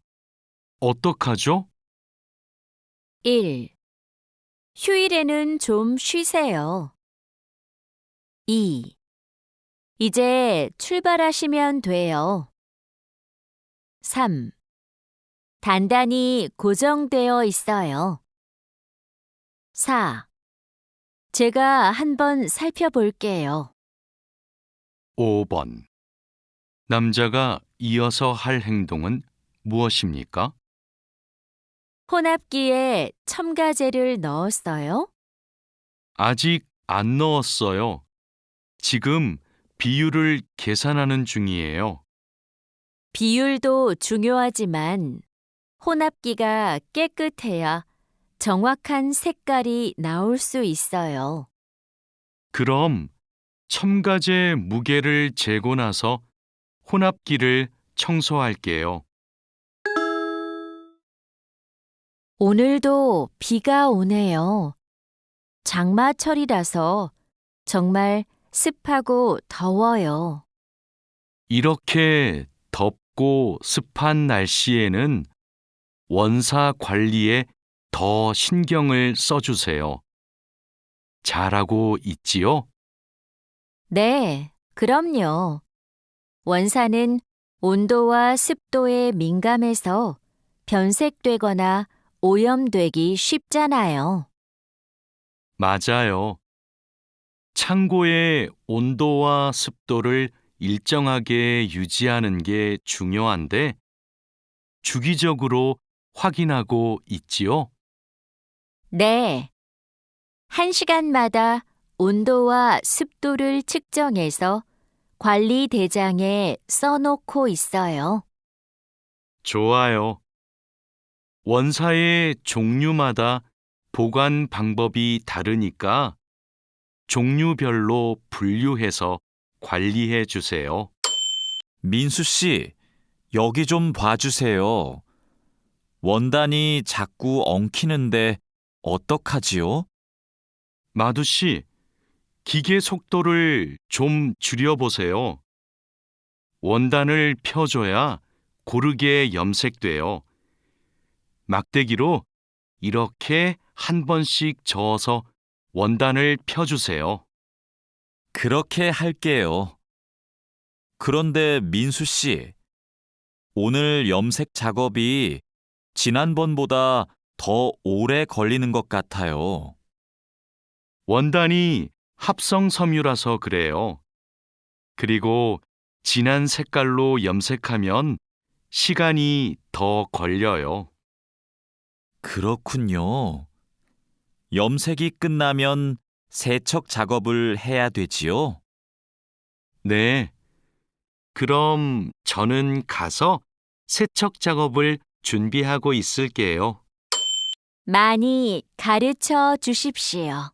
어떡하죠? 1. 휴일에는 좀 쉬세요. 2. 이제 출발하시면 돼요. 3. 단단히 고정되어 있어요. 4. 제가 한번 살펴볼게요. 5번. 남자가 이어서 할 행동은 무엇입니까? 혼합기에 첨가제를 넣었어요? 아직 안 넣었어요. 지금 비율을 계산하는 중이에요. 비율도 중요하지만 혼합기가 깨끗해야 정확한 색깔이 나올 수 있어요. 그럼 첨가제 무게를 재고 나서 혼합기를 청소할게요. 오늘도 비가 오네요. 장마철이라서 정말 습하고 더워요. 이렇게 덥고 습한 날씨에는 원사 관리에 더 신경을 써주세요. 잘하고 있지요? 네, 그럼요. 원사는 온도와 습도에 민감해서 변색되거나 오염되기 쉽잖아요. 맞아요. 창고의 온도와 습도를 일정하게 유지하는 게 중요한데 주기적으로 확인하고 있지요? 네. 1시간마다 온도와 습도를 측정해서 관리 대장에 써놓고 있어요. 좋아요. 원사의 종류마다 보관 방법이 다르니까 종류별로 분류해서 관리해 주세요. 민수 씨, 여기 좀 봐주세요. 원단이 자꾸 엉키는데 어떡하지요? 마두 씨, 기계 속도를 좀 줄여보세요. 원단을 펴줘야 고르게 염색돼요. 막대기로 이렇게 한 번씩 저어서 원단을 펴주세요. 그렇게 할게요. 그런데 민수 씨, 오늘 염색 작업이 지난번보다 더 오래 걸리는 것 같아요. 원단이 합성 섬유라서 그래요. 그리고 진한 색깔로 염색하면 시간이 더 걸려요. 그렇군요. 염색이 끝나면 세척 작업을 해야 되지요? 네. 그럼 저는 가서 세척 작업을 준비하고 있을게요. 많이 가르쳐 주십시오.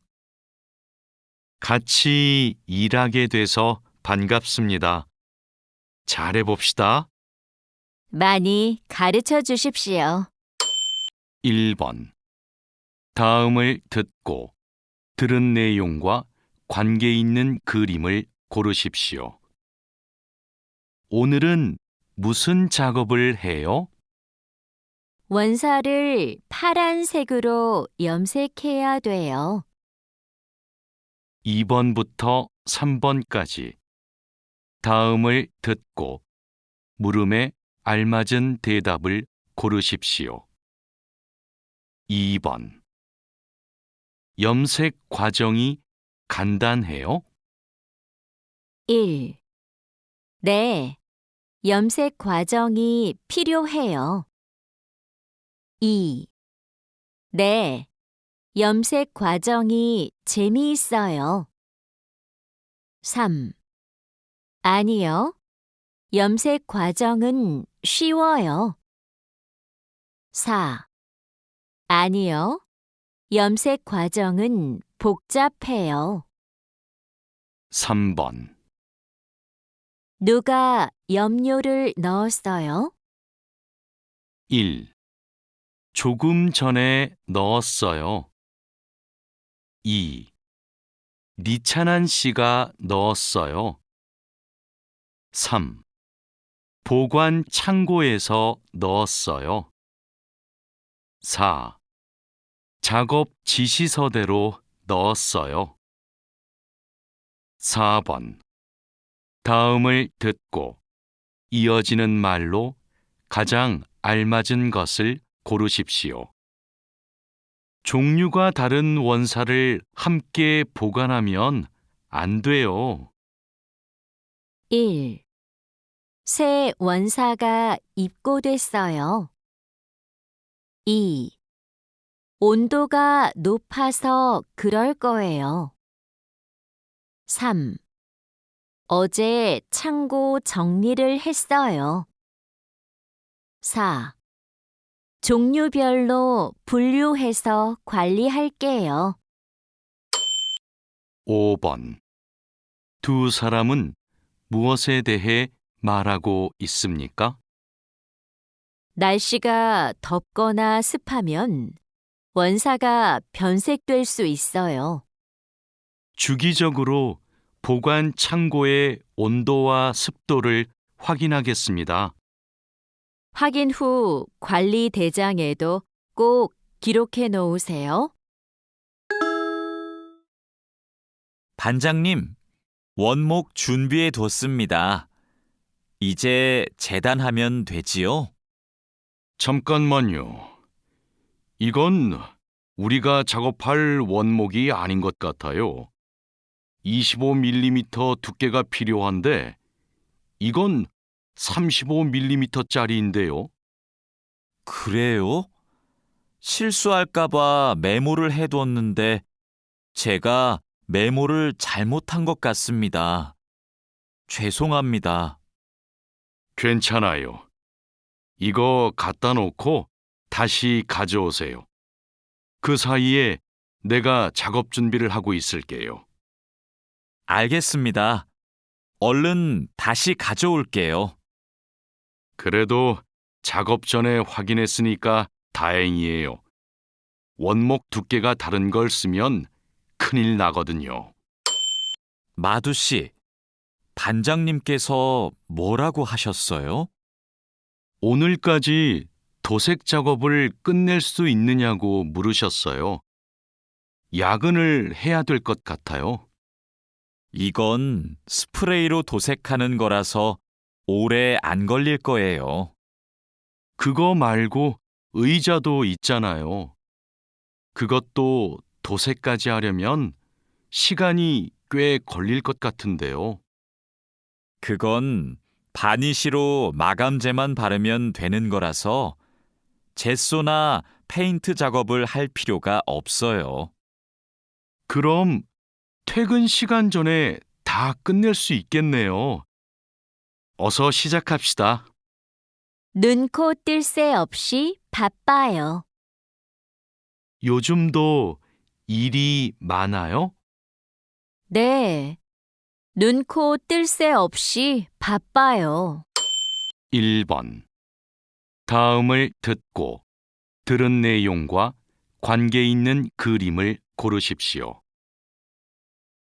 같이 일하게 돼서 반갑습니다. 잘해봅시다. 많이 가르쳐 주십시오. 1번. 다음을 듣고 들은 내용과 관계 있는 그림을 고르십시오. 오늘은 무슨 작업을 해요? 원사를 파란색으로 염색해야 돼요. 2번부터 3번까지 다음을 듣고 물음에 알맞은 대답을 고르십시오. 2번. 염색 과정이 간단해요? 1. 네, 염색 과정이 필요해요. 2. 네, 염색 과정이 재미있어요. 3. 아니요, 염색 과정은 쉬워요. 4. 아니요, 염색 과정은 복잡해요. 3번. 누가 염료를 넣었어요? 1. 조금 전에 넣었어요. 2. 니찬한 씨가 넣었어요. 3. 보관 창고에서 넣었어요. 4. 작업 지시서대로 넣었어요. 4번. 다음을 듣고 이어지는 말로 가장 알맞은 것을 고르십시오. 종류가 다른 원사를 함께 보관하면 안 돼요. 1. 새 원사가 입고됐어요. 2. 온도가 높아서 그럴 거예요. 3. 어제 창고 정리를 했어요. 4. 종류별로 분류해서 관리할게요. 5번. 두 사람은 무엇에 대해 말하고 있습니까? 날씨가 덥거나 습하면 원사가 변색될 수 있어요. 주기적으로 보관 창고의 온도와 습도를 확인하겠습니다. 확인 후 관리 대장에도 꼭 기록해 놓으세요. 반장님, 원목 준비해 뒀습니다. 이제 재단하면 되지요? 잠깐만요. 이건 우리가 작업할 원목이 아닌 것 같아요. 25mm 두께가 필요한데 이건 35mm짜리인데요. 그래요? 실수할까봐 메모를 해뒀는데 제가 메모를 잘못한 것 같습니다. 죄송합니다. 괜찮아요. 이거 갖다 놓고 다시 가져오세요. 그 사이에 내가 작업 준비를 하고 있을게요. 알겠습니다. 얼른 다시 가져올게요. 그래도 작업 전에 확인했으니까 다행이에요. 원목 두께가 다른 걸 쓰면 큰일 나거든요. 마두 씨, 반장님께서 뭐라고 하셨어요? 오늘까지 도색 작업을 끝낼 수 있느냐고 물으셨어요. 야근을 해야 될 것 같아요. 이건 스프레이로 도색하는 거라서 오래 안 걸릴 거예요. 그거 말고 의자도 있잖아요. 그것도 도색까지 하려면 시간이 꽤 걸릴 것 같은데요. 그건 바니쉬로 마감제만 바르면 되는 거라서 젯소나 페인트 작업을 할 필요가 없어요. 그럼 퇴근 시간 전에 다 끝낼 수 있겠네요. 어서 시작합시다. 눈, 코, 뜰 새 없이 바빠요. 요즘도 일이 많아요? 네. 눈, 코, 뜰 새 없이 바빠요. 1번. 다음을 듣고 들은 내용과 관계 있는 그림을 고르십시오.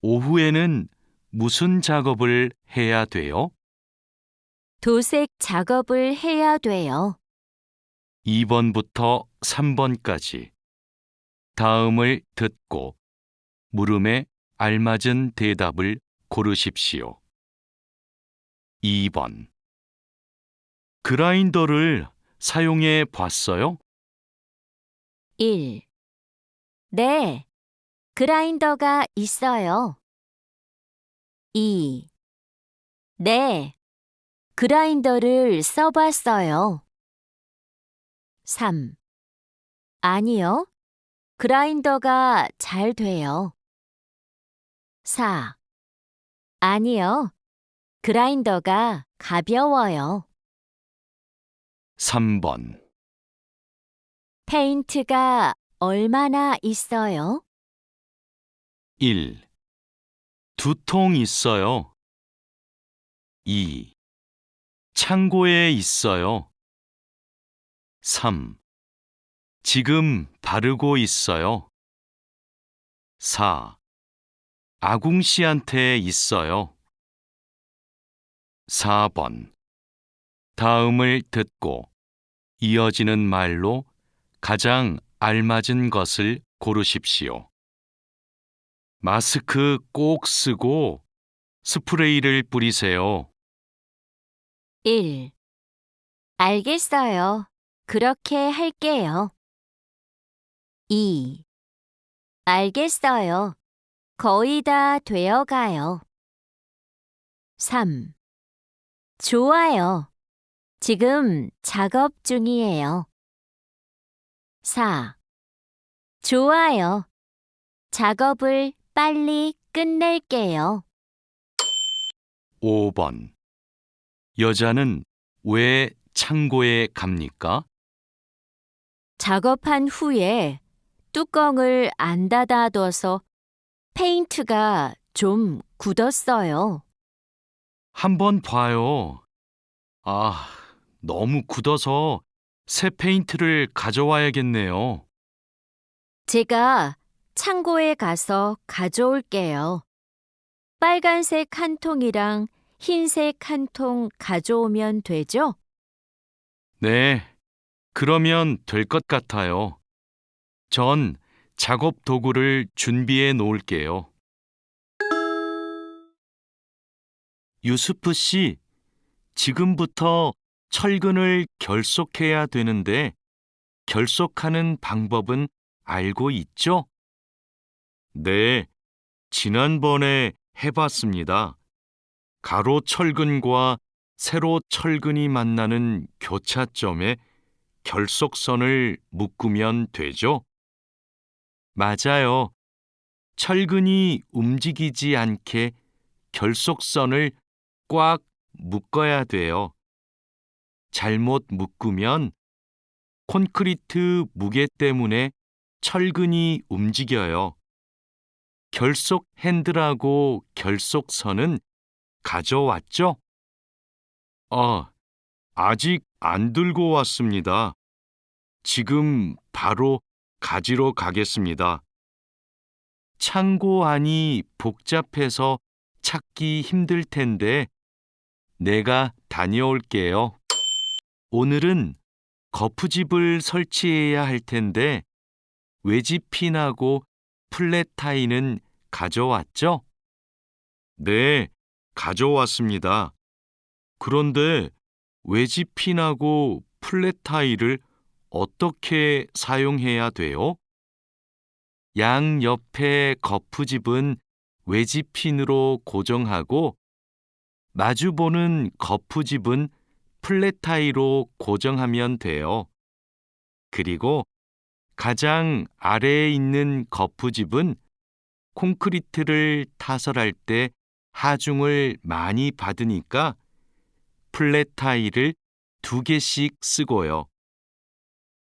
오후에는 무슨 작업을 해야 돼요? 도색 작업을 해야 돼요. 2번부터 3번까지 다음을 듣고 물음에 알맞은 대답을 고르십시오. 2번. 그라인더를 사용해 봤어요? 1. 네. 그라인더가 있어요. 2. 네. 그라인더를 써봤어요. 3. 아니요. 그라인더가 잘 돼요. 4. 아니요. 그라인더가 가벼워요. 3번. 페인트가 얼마나 있어요? 1. 2통 있어요. 2. 창고에 있어요. 3. 지금 바르고 있어요. 4. 아궁 씨한테 있어요. 4번. 다음을 듣고 이어지는 말로 가장 알맞은 것을 고르십시오. 마스크 꼭 쓰고 스프레이를 뿌리세요. 1. 알겠어요. 그렇게 할게요. 2. 알겠어요. 거의 다 되어가요. 3. 좋아요. 지금 작업 중이에요. 4. 좋아요. 작업을 빨리 끝낼게요. 5번. 여자는 왜 창고에 갑니까? 작업한 후에 뚜껑을 안 닫아둬서 페인트가 좀 굳었어요. 한번 봐요. 아, 너무 굳어서 새 페인트를 가져와야겠네요. 제가 창고에 가서 가져올게요. 빨간색 한 통이랑 흰색 한 통 가져오면 되죠? 네, 그러면 될 것 같아요. 전 작업 도구를 준비해 놓을게요. 유스프 씨, 지금부터 철근을 결속해야 되는데 결속하는 방법은 알고 있죠? 네, 지난번에 해봤습니다. 가로 철근과 세로 철근이 만나는 교차점에 결속선을 묶으면 되죠? 맞아요. 철근이 움직이지 않게 결속선을 꽉 묶어야 돼요. 잘못 묶으면 콘크리트 무게 때문에 철근이 움직여요. 결속 핸들하고 결속선은 가져왔죠? 아직 안 들고 왔습니다. 지금 바로 가지러 가겠습니다. 창고 안이 복잡해서 찾기 힘들 텐데 내가 다녀올게요. 오늘은 거푸집을 설치해야 할 텐데 외지핀하고 플랫 타이는 가져왔죠? 네, 가져왔습니다. 그런데 외지핀하고 플랫 타이를 어떻게 사용해야 돼요? 양 옆에 거푸집은 외지핀으로 고정하고 마주보는 거푸집은 플랫타이로 고정하면 돼요. 그리고 가장 아래에 있는 거푸집은 콘크리트를 타설할 때 하중을 많이 받으니까 플랫타이를 2개씩 쓰고요.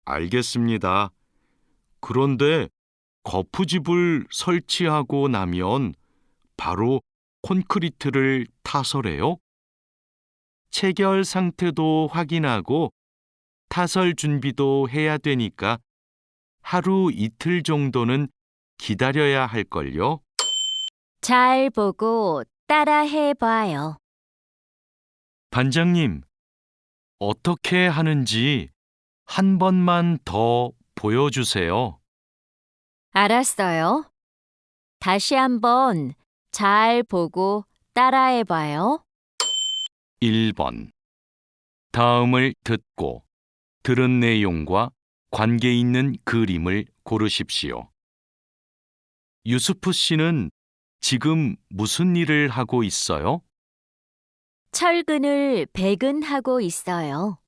알겠습니다. 그런데 거푸집을 설치하고 나면 바로 콘크리트를 타설해요? 체결 상태도 확인하고 타설 준비도 해야 되니까 하루 이틀 정도는 기다려야 할걸요? 잘 보고 따라해 봐요. 반장님, 어떻게 하는지 한 번만 더 보여주세요. 알았어요. 다시 한번 잘 보고 따라해 봐요. 1번. 다음을 듣고 들은 내용과 관계 있는 그림을 고르십시오. 유수프 씨는 지금 무슨 일을 하고 있어요? 철근을 배근하고 있어요.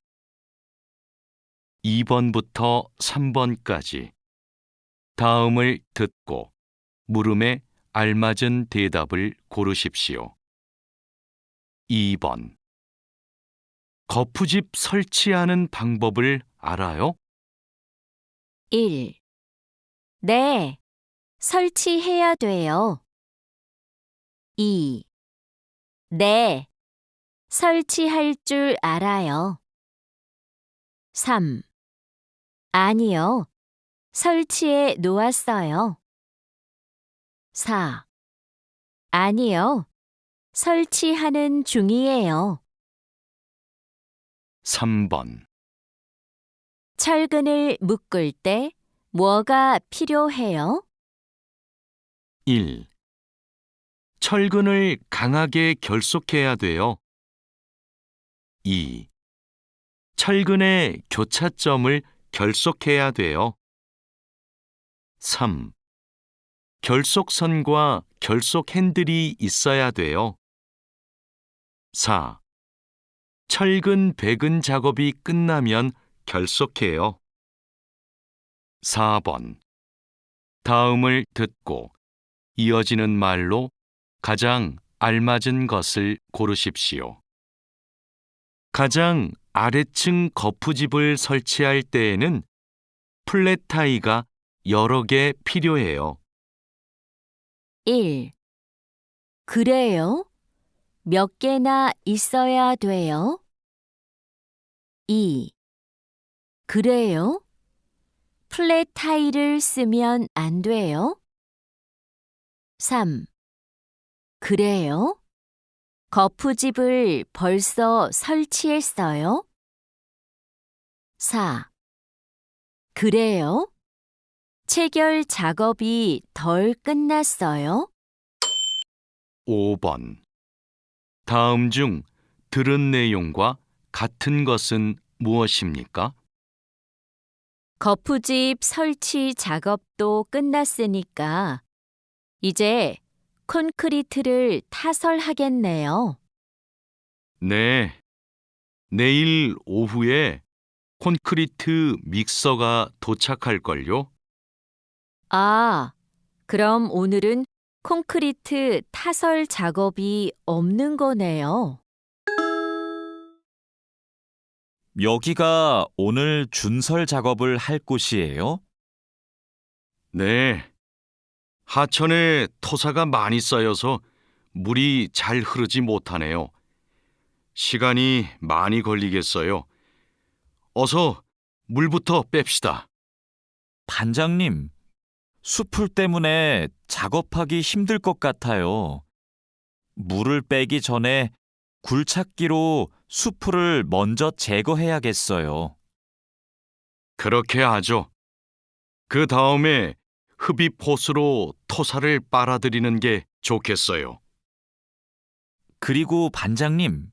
2번부터 3번까지 다음을 듣고 물음에 알맞은 대답을 고르십시오. 2번. 거푸집 설치하는 방법을 알아요? 1. 네, 설치해야 돼요. 2. 네, 설치할 줄 알아요. 3. 아니요, 설치해 놓았어요. 4. 아니요, 설치하는 중이에요. 3번. 철근을 묶을 때 뭐가 필요해요? 1. 철근을 강하게 결속해야 돼요. 2. 철근의 교차점을 결속해야 돼요. 3. 결속선과 결속 핸들이 있어야 돼요. 4. 철근 배근 작업이 끝나면 결속해요. 4번. 다음을 듣고 이어지는 말로 가장 알맞은 것을 고르십시오. 가장 아래층 거푸집을 설치할 때에는 플랫타이가 여러 개 필요해요. 1. 그래요? 몇 개나 있어야 돼요? 2. 그래요? 플랫 타일을 쓰면 안 돼요? 3. 그래요? 거푸집을 벌써 설치했어요? 4. 그래요? 체결 작업이 덜 끝났어요? 5번. 다음 중 들은 내용과 같은 것은 무엇입니까? 거푸집 설치 작업도 끝났으니까 이제 콘크리트를 타설하겠네요. 네. 내일 오후에 콘크리트 믹서가 도착할걸요? 아, 그럼 오늘은 콘크리트 타설 작업이 없는 거네요. 여기가 오늘 준설 작업을 할 곳이에요? 네. 하천에 토사가 많이 쌓여서 물이 잘 흐르지 못하네요. 시간이 많이 걸리겠어요. 어서 물부터 뺍시다. 반장님, 수풀 때문에 작업하기 힘들 것 같아요. 물을 빼기 전에 굴착기로 수풀을 먼저 제거해야겠어요. 그렇게 하죠. 그 다음에 흡입 호스로 토사를 빨아들이는 게 좋겠어요. 그리고 반장님,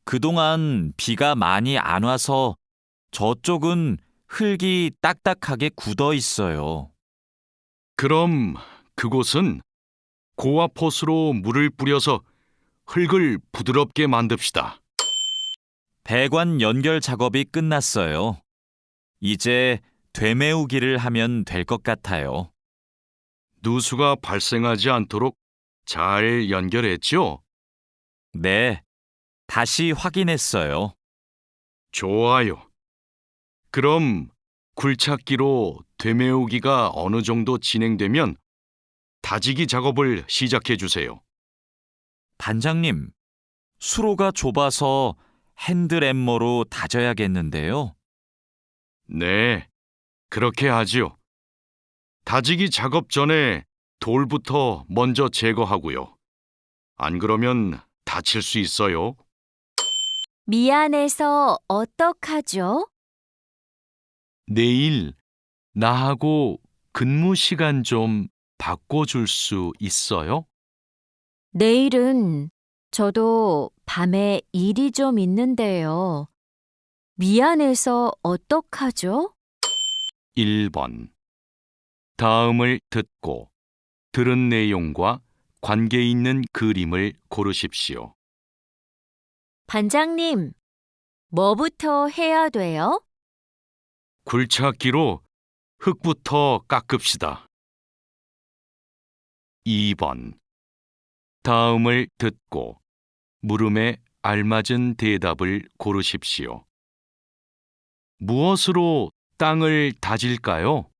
그동안 비가 많이 안 와서 저쪽은 흙이 딱딱하게 굳어 있어요. 그럼 그곳은 고압 호스로 물을 뿌려서 흙을 부드럽게 만듭시다. 배관 연결 작업이 끝났어요. 이제 되메우기를 하면 될 것 같아요. 누수가 발생하지 않도록 잘 연결했죠? 네, 다시 확인했어요. 좋아요. 그럼 굴착기로 되메우기가 어느 정도 진행되면 다지기 작업을 시작해 주세요. 반장님, 수로가 좁아서 핸드램머로 다져야겠는데요. 네, 그렇게 하지요. 다지기 작업 전에 돌부터 먼저 제거하고요. 안 그러면 다칠 수 있어요. 미안해서 어떡하죠? 내일 나하고 근무 시간 좀 바꿔줄 수 있어요? 내일은 저도 밤에 일이 좀 있는데요. 미안해서 어떡하죠? 1번. 다음을 듣고 들은 내용과 관계 있는 그림을 고르십시오. 반장님, 뭐부터 해야 돼요? 굴착기로 흙부터 깎읍시다. 2번. 다음을 듣고 물음에 알맞은 대답을 고르십시오. 무엇으로 땅을 다질까요?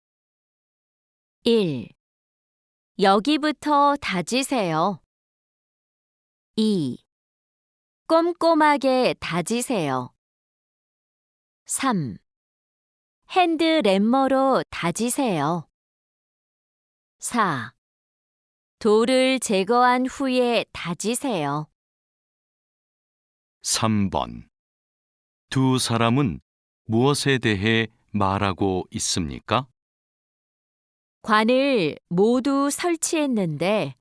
1. 여기부터 다지세요. 2. 꼼꼼하게 다지세요. 3. 핸드램머로 다지세요. 4. 돌을 제거한 후에 다지세요. 3번. 두 사람은 무엇에 대해 말하고 있습니까? 관을 모두 설치했는데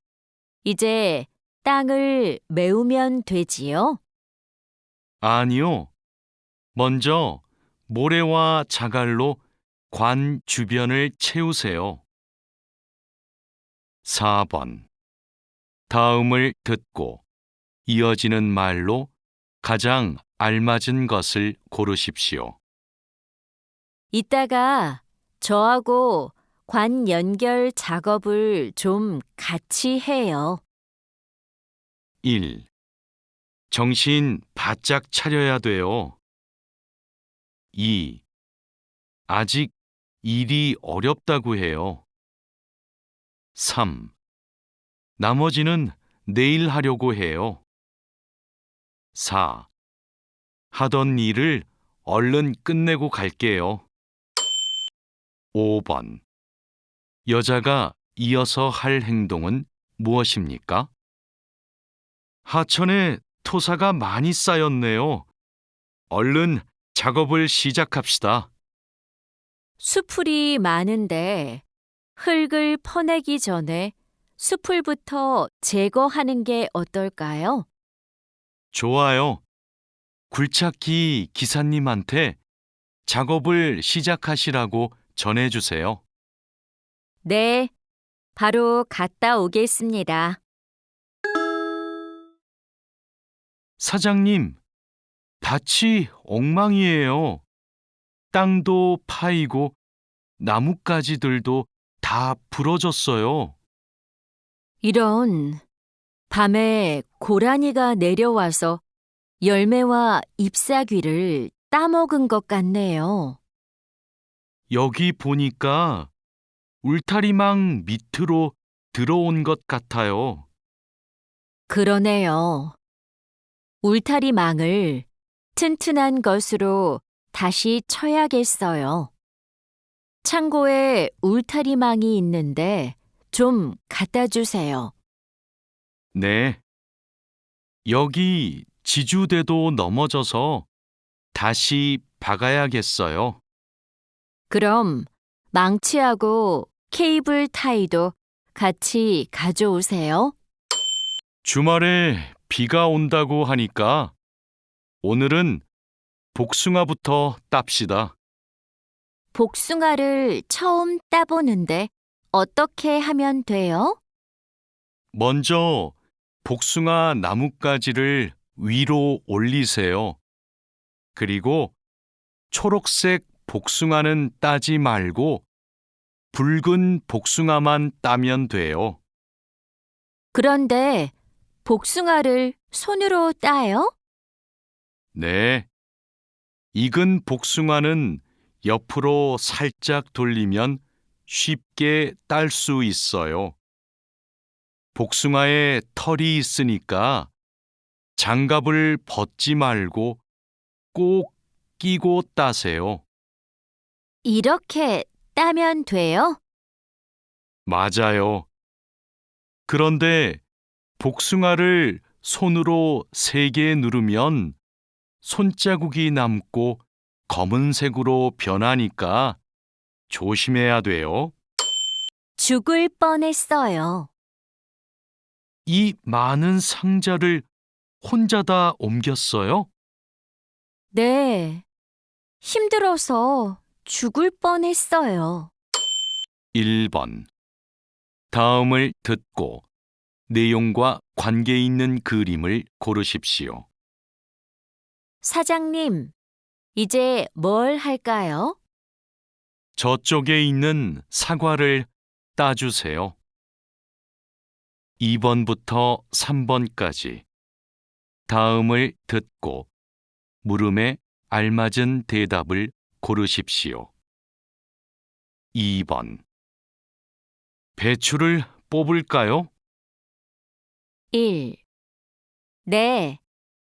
이제 땅을 메우면 되지요? 아니요. 먼저 모래와 자갈로 관 주변을 채우세요. 4번. 다음을 듣고 이어지는 말로 가장 알맞은 것을 고르십시오. 이따가 저하고 관 연결 작업을 좀 같이 해요. 1. 정신 바짝 차려야 돼요. 2. 아직 일이 어렵다고 해요. 3. 나머지는 내일 하려고 해요. 4. 하던 일을 얼른 끝내고 갈게요. 5번. 여자가 이어서 할 행동은 무엇입니까? 하천에 토사가 많이 쌓였네요. 얼른 작업을 시작합시다. 수풀이 많은데 흙을 퍼내기 전에 수풀부터 제거하는 게 어떨까요? 좋아요. 굴착기 기사님한테 작업을 시작하시라고 전해주세요. 네, 바로 갔다 오겠습니다. 사장님, 밭이 엉망이에요. 땅도 파이고 나뭇가지들도 다 부러졌어요. 이런, 밤에 고라니가 내려와서 열매와 잎사귀를 따먹은 것 같네요. 여기 보니까 울타리망 밑으로 들어온 것 같아요. 그러네요. 울타리망을 튼튼한 것으로 다시 쳐야겠어요. 창고에 울타리망이 있는데 좀 갖다 주세요. 네. 여기 지주대도 넘어져서 다시 박아야겠어요. 그럼 망치하고 케이블 타이도 같이 가져오세요. 주말에 비가 온다고 하니까 오늘은 복숭아부터 땁시다. 복숭아를 처음 따보는데 어떻게 하면 돼요? 먼저 복숭아 나뭇가지를 위로 올리세요. 그리고 초록색 복숭아는 따지 말고 붉은 복숭아만 따면 돼요. 그런데 복숭아를 손으로 따요? 네. 익은 복숭아는 옆으로 살짝 돌리면 쉽게 딸 수 있어요. 복숭아에 털이 있으니까 장갑을 벗지 말고 꼭 끼고 따세요. 이렇게 따면 돼요? 맞아요. 그런데 복숭아를 손으로 세게 누르면 손자국이 남고 검은색으로 변하니까 조심해야 돼요. 죽을 뻔했어요. 이 많은 상자를 혼자 다 옮겼어요? 네. 힘들어서 죽을 뻔했어요. 1번. 다음을 듣고 내용과 관계 있는 그림을 고르십시오. 사장님, 이제 뭘 할까요? 저쪽에 있는 사과를 따주세요. 2번부터 3번까지 다음을 듣고 물음에 알맞은 대답을 고르십시오. 2번. 배추를 뽑을까요? 1. 네,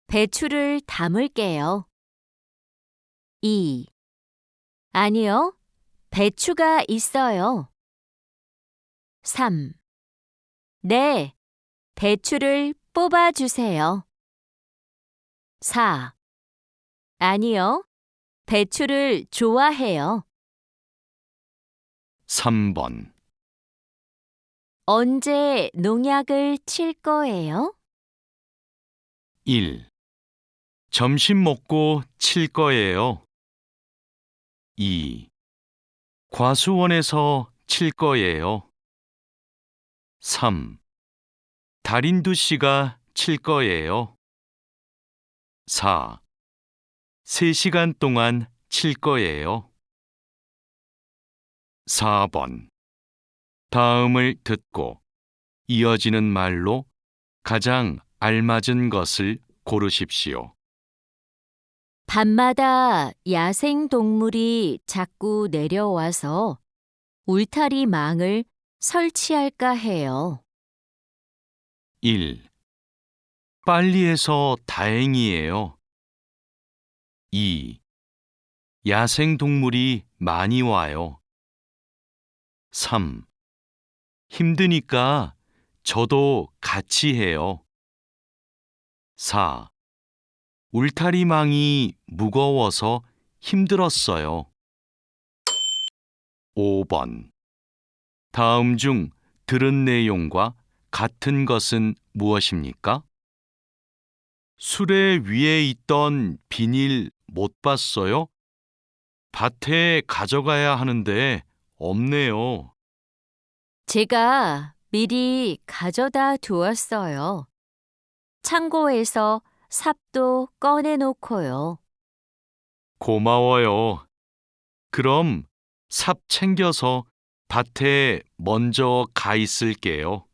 배추를 담을게요. 2. 아니요, 배추가 있어요. 3. 네, 배추를 뽑아주세요. 4. 아니요, 배추를 좋아해요. 3번. 언제 농약을 칠 거예요? 1. 점심 먹고 칠 거예요. 2. 과수원에서 칠 거예요. 3. 달인두 씨가 칠 거예요. 4. 3시간 동안 칠 거예요. 4번. 다음을 듣고 이어지는 말로 가장 알맞은 것을 고르십시오. 밤마다 야생 동물이 자꾸 내려와서 울타리 망을 설치할까 해요. 1. 빨리 해서 다행이에요. 2. 야생 동물이 많이 와요. 3. 힘드니까 저도 같이 해요. 4. 울타리망이 무거워서 힘들었어요. 5번. 다음 중 들은 내용과 같은 것은 무엇입니까? 수레 위에 있던 비닐 못 봤어요? 밭에 가져가야 하는데 없네요. 제가 미리 가져다 두었어요. 창고에서 삽도 꺼내놓고요. 고마워요. 그럼 삽 챙겨서 밭에 먼저 가 있을게요.